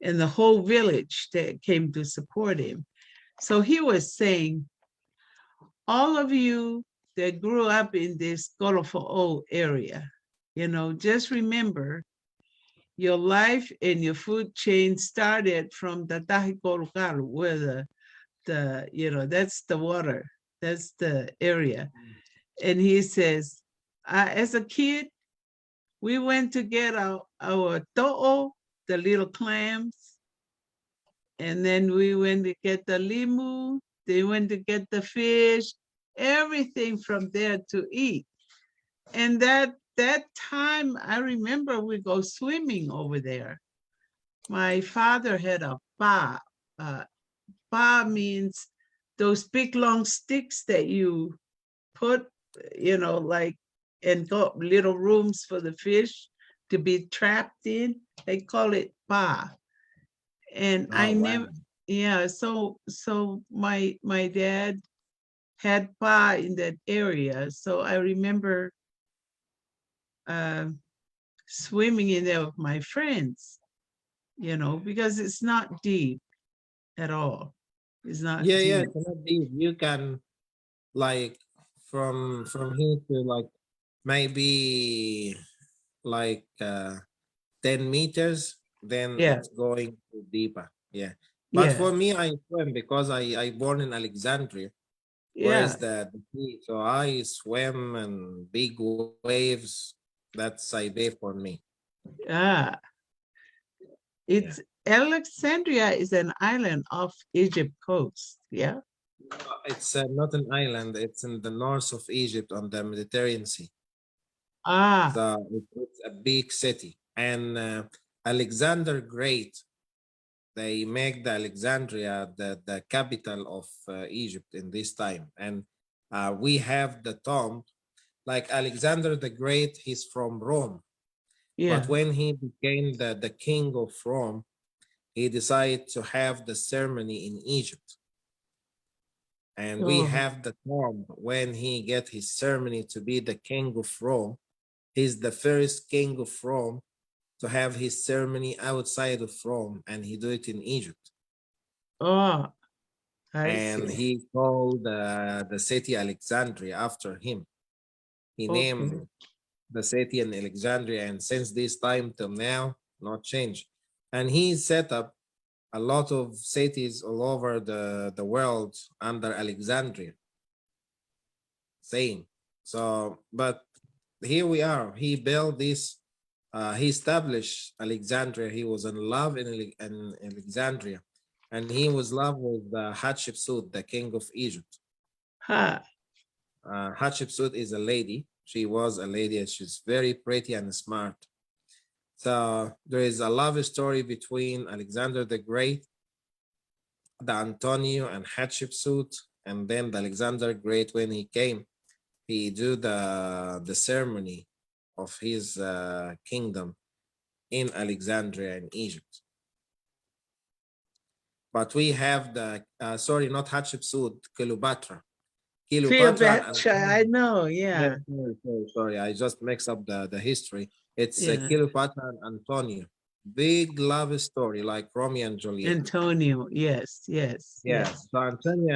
and the whole village that came to support him. So he was saying, all of you that grew up in this Golofo area, just remember your life and your food chain started from the Tahikolukalu, where that's the water, that's the area. And he says, as a kid, we went to get our to'o, the little clams, and then we went to get the limu, they went to get the fish, everything from there to eat. And that time, I remember we go swimming over there. My father had a pa. Pa means those big long sticks that you put, like, and got little rooms for the fish to be trapped in. They call it pa. And I Oh wow. never, yeah. So my dad had pa in that area. So I remember uh, swimming in there with my friends, because it's not deep at all. It's not Yeah, yeah. deep. It's not deep. You can, like, from here to, like, maybe like 10 meters, then Yeah, it's going deeper. Yeah. But yeah, for me, I swim because I born in Alexandria, where yeah. is the sea. So I swim and big waves. That's Saibé for me. Ah, Yeah. it's Alexandria is an island off Egypt coast. Yeah. It's not an island. It's in the north of Egypt on the Mediterranean Sea. Ah, So it's a big city. And Alexander Great, they make the Alexandria the capital of Egypt in this time. And we have the tomb, like Alexander the Great, he's from Rome. But yeah. when he became the king of Rome, he decided to have the ceremony in Egypt. And we Oh. have the term when he get his ceremony to be the king of Rome. He's the first king of Rome to have his ceremony outside of Rome, and he do it in Egypt. Oh, I And see. he called the city Alexandria after him. He Okay. named the city in Alexandria, and since this time till now, not changed. And he set up a lot of cities all over the world under Alexandria. Same. So, but here we are. He built this, he established Alexandria. He was in love in Alexandria. And he was in love with Hatshepsut, the king of Egypt. Ha. Hatshepsut is a lady. She was a lady, and she's very pretty and smart. So there is a love story between Alexander the Great, the Antonio, and Hatshepsut. And then the Alexander Great, when he came, he do the ceremony of his kingdom in Alexandria in Egypt. But we have the, sorry, not Hatshepsut, Cleopatra. Cleopatra, I know, yeah. Sorry, I just mixed up the history. It's Yeah. Cleopatra and Antonio. Big love story like Romeo and Juliet. Antonio, yes, yes, Yes. So Antonio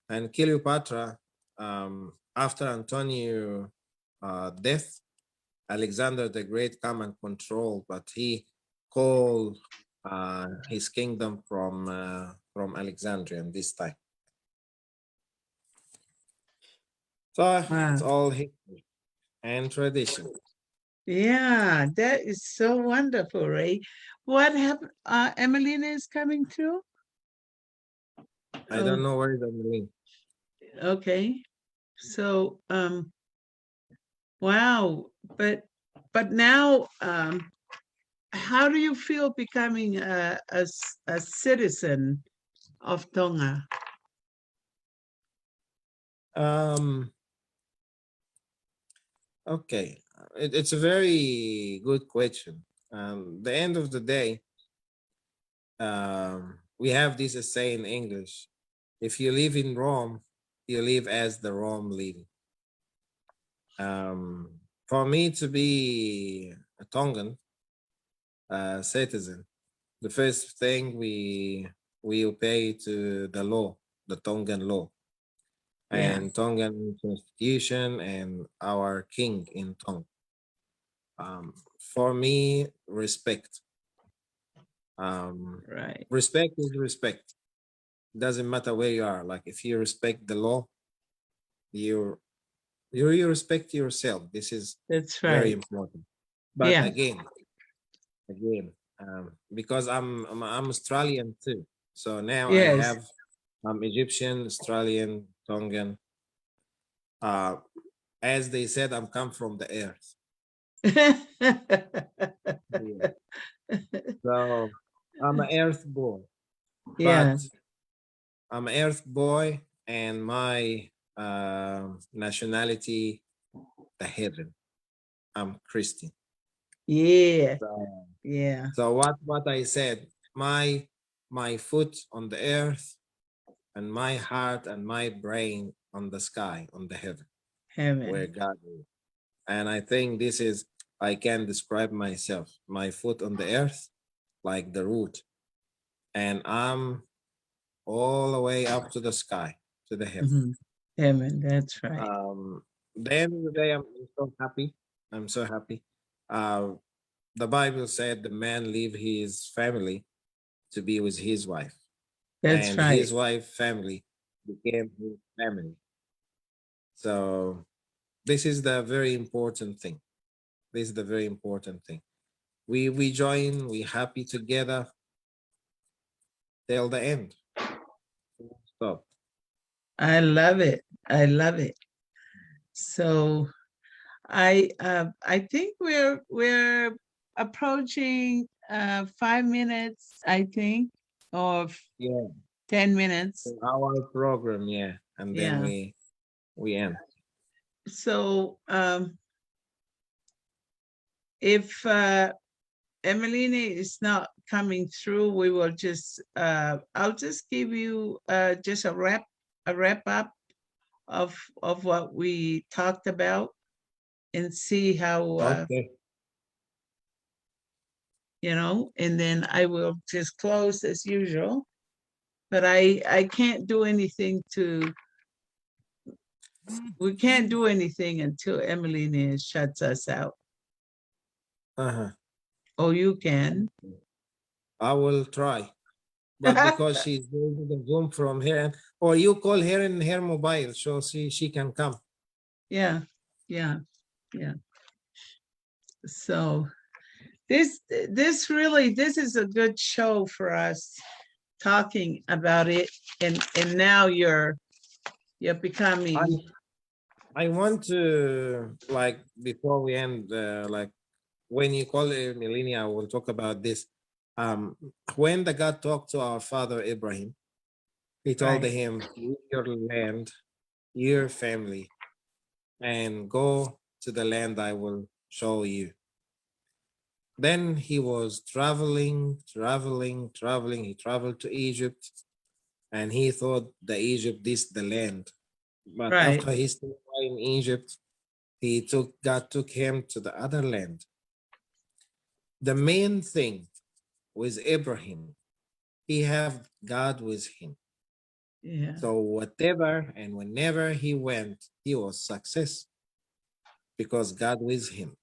and Cleopatra, after Antonio death, Alexander the Great come and control, but he called his kingdom from Alexandria this time. So it's all history and tradition. Yeah, that is so wonderful, Ray. What happened? Emelina is coming through? I don't know where is Emeline. Okay. So, wow. But now, how do you feel becoming a citizen of Tonga? Okay, it's a very good question. The end of the day, we have this saying in English: if you live in Rome, you live as the Rome living. For me to be a Tongan citizen, the first thing we obey to the law, the Tongan law, and Tongan constitution, and our king in Tonga. For me, respect. Right. Respect is respect. Doesn't matter where you are. Like if you respect the law, you respect yourself. This is That's very right. important. But Yeah. again, because I'm Australian too. So now I Yes. have Egyptian, Australian, Tongan. As they said, I'm come from the earth. Yeah. So I'm an earth boy. Yeah. But I'm an earth boy, and my nationality, the heaven. I'm Christian. Yeah. So, Yeah. so what I said, my foot on the earth, and my heart and my brain on the sky, on the heaven, where Heaven. God is. And I think this is, I can describe myself, my foot on the earth, like the root, and I'm all the way up to the sky, to the heaven. Mhm. Heaven, that's right. The end of the day, I'm so happy. I'm so happy. The Bible said the man leave his family to be with his wife, That's and right. his wife family became his family. So this is the very important thing. This is the very important thing. We join, we happy together till the end. Stop. I love it. I love it. So I think we're approaching 5 minutes, I think, or Yeah, 10 minutes. our program, yeah, and then Yeah. we end. So if Emeline is not coming through, we will just I'll just give you just a wrap up of what we talked about and see how Okay. and then I will just close as usual. But I can't do anything we can't do anything until Emeline shuts us out. Uh-huh. Oh, you can. I will try. But because she's doing the Zoom from here, or you call her in her mobile, so she can come. Yeah. So this is a good show for us talking about it, and now you're becoming. I want to, like, before we end, like, when you call it Millennia, I will talk about this. When the God talked to our father Ebrahim, he told Right. him, leave your land, your family, and go to the land I will show you. Then he was traveling. He traveled to Egypt, and he thought the Egypt is the land. But Right. after he stayed in Egypt, God took him to the other land. The main thing with Abraham, he have God with him. Yeah. So whatever and whenever he went, he was success because God with him.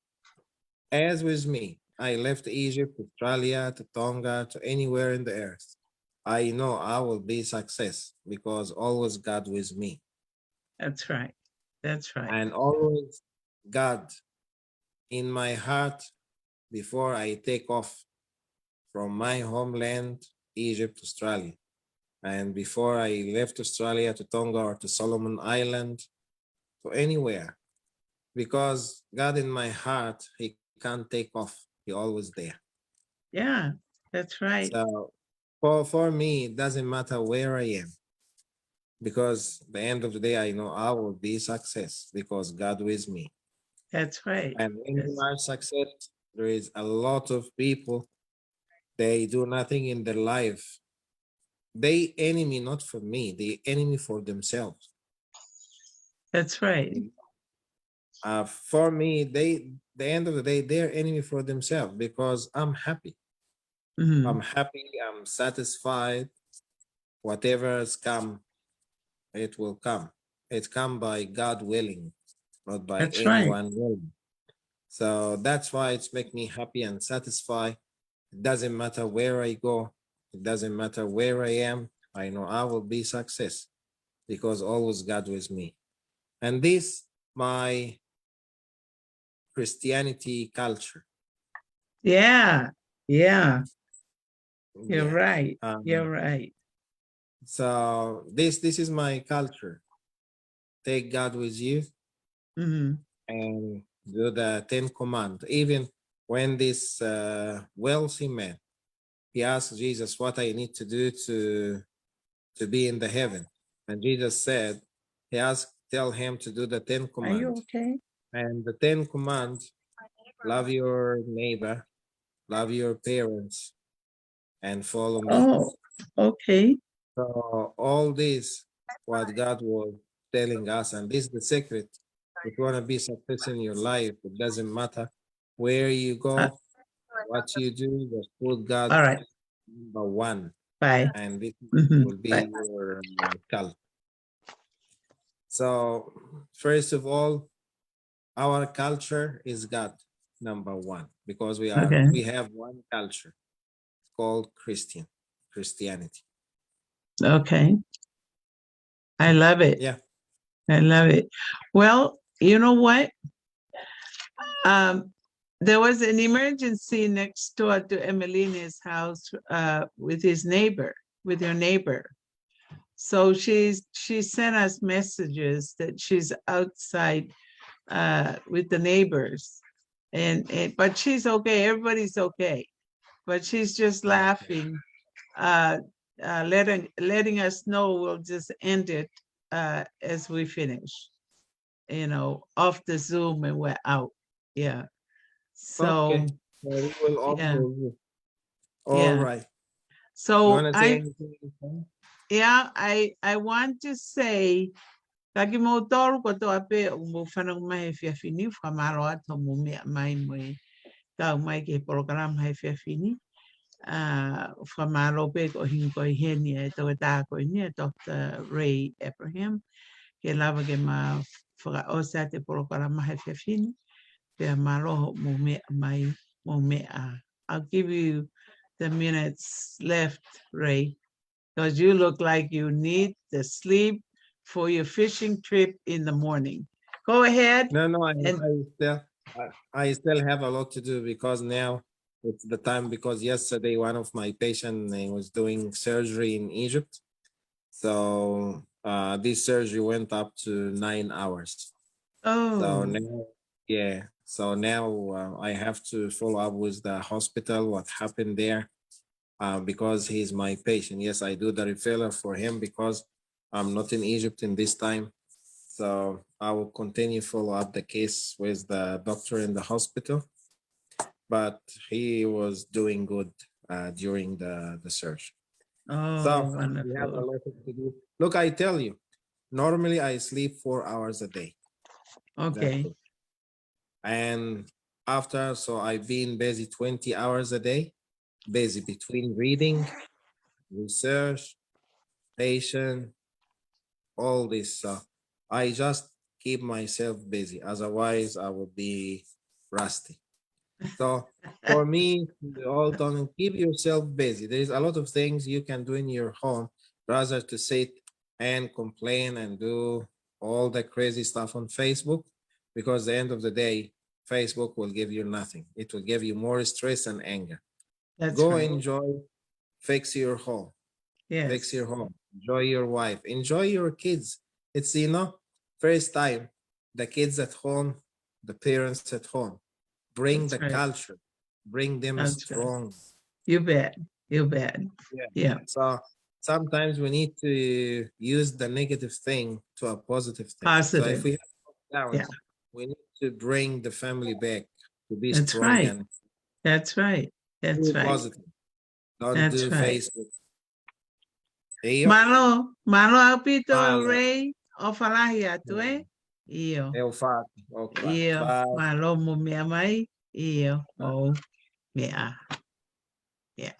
As with me, I left Egypt, Australia, to Tonga, to anywhere in the earth. I know I will be success because always God with me. That's right. That's right. And always God in my heart before I take off from my homeland, Egypt, Australia. And before I left Australia to Tonga or to Solomon Island, to anywhere, because God in my heart, he can't take off. He always there. Yeah, that's right. So for me, it doesn't matter where I am, because the end of the day, I know I will be success because God with me. That's right. And when you are success, there is a lot of people, they do nothing in their life. They enemy not for me, they enemy for themselves. That's right. For me, the end of the day, they're enemy for themselves because I'm happy. Mhm. I'm happy, I'm satisfied. Whatever has come, it will come. It come by God willing, not by That's right. anyone willing. So that's why it's make me happy and satisfied. It doesn't matter where I go. It doesn't matter where I am. I know I will be success because always God with me. And this my Christianity culture. Yeah. Yeah. You're Yeah. right. You're right. So this is my culture. Take God with you Mhm. and do the 10 command. Even when this wealthy man, he asked Jesus what I need to do to be in the heaven. And Jesus said, he asked, tell him to do the 10 Are you command. okay? And the 10 command, love your neighbor, love your parents, and follow me. Oh, okay. So all this, what God was telling us, and this is the secret. If you want to be successful in your life, it doesn't matter where you Uh, go, what you do, just put God all right. number one, Bye. and this Mhm. will be Bye. your cult. So first of all, our culture is God number one because we Okay. have one culture called Christianity. Okay. I love it. Yeah. I love it. Well, you know what? There was an emergency next door to Emeline's house with your neighbor. So she sent us messages that she's outside with the neighbors, and but she's okay. Everybody's okay, but she's just laughing, letting us know we'll just end it as we finish. Off the Zoom and we're out. Yeah. So Okay. So we will yeah. also All right. You So want to say anything? I want to say kaki mo tolu ko to ape mo whanau mai whiawhini whamaro ato mo mea mai moe kau mai ke program hai whiawhini. Whamaro pe ko hingo I heni e tō tā ko ni Dr. Ray Ebrahim ke lava ke ma whakaosa te program hai whiawhini pe maro mo mea mai mo mea. I'll give you the minutes left, Ray, because you look like you need the sleep for your fishing trip in the morning. Go ahead. No, And I still have a lot to do because now it's the time, because yesterday one of my patients was doing surgery in Egypt. So this surgery went up to 9 hours. So now, yeah. So now I have to follow up with the hospital, what happened there, because he's my patient. Yes, I do the referral for him because I'm not in Egypt in this time. So I will continue follow up the case with the doctor in the hospital, but he was doing good during the surgery. So we have a wonderful. lot to do. Look, I tell you, normally I sleep 4 hours a day. Okay. And after, so I've been busy 20 hours a day, busy between reading, research, patient, all this stuff. I just keep myself busy. Otherwise, I would be rusty. So for me, all done, keep yourself busy. There's a lot of things you can do in your home rather to sit and complain and do all the crazy stuff on Facebook, because at the end of the day, Facebook will give you nothing. It will give you more stress and anger. That's Go right. enjoy, fix your home. Fix Yes. your home. Enjoy your wife. Enjoy your kids. It's, first time the kids at home, the parents at home. Bring That's the right. culture. Bring them That's right. strong. You bet. You bet. Yeah. So sometimes we need to use the negative thing to a positive thing. So if Positive. we have balance, Yeah. we need to bring the family back to be That's strong right. and That's right. That's be right. positive. Don't That's do right. Facebook. Iyo. Malo apito Malo. Ray o falahi atu e. Iyo. Eu fato. Okay. Iyo. Bye. Malo mo mea mai. Iyo. O mea. Yeah.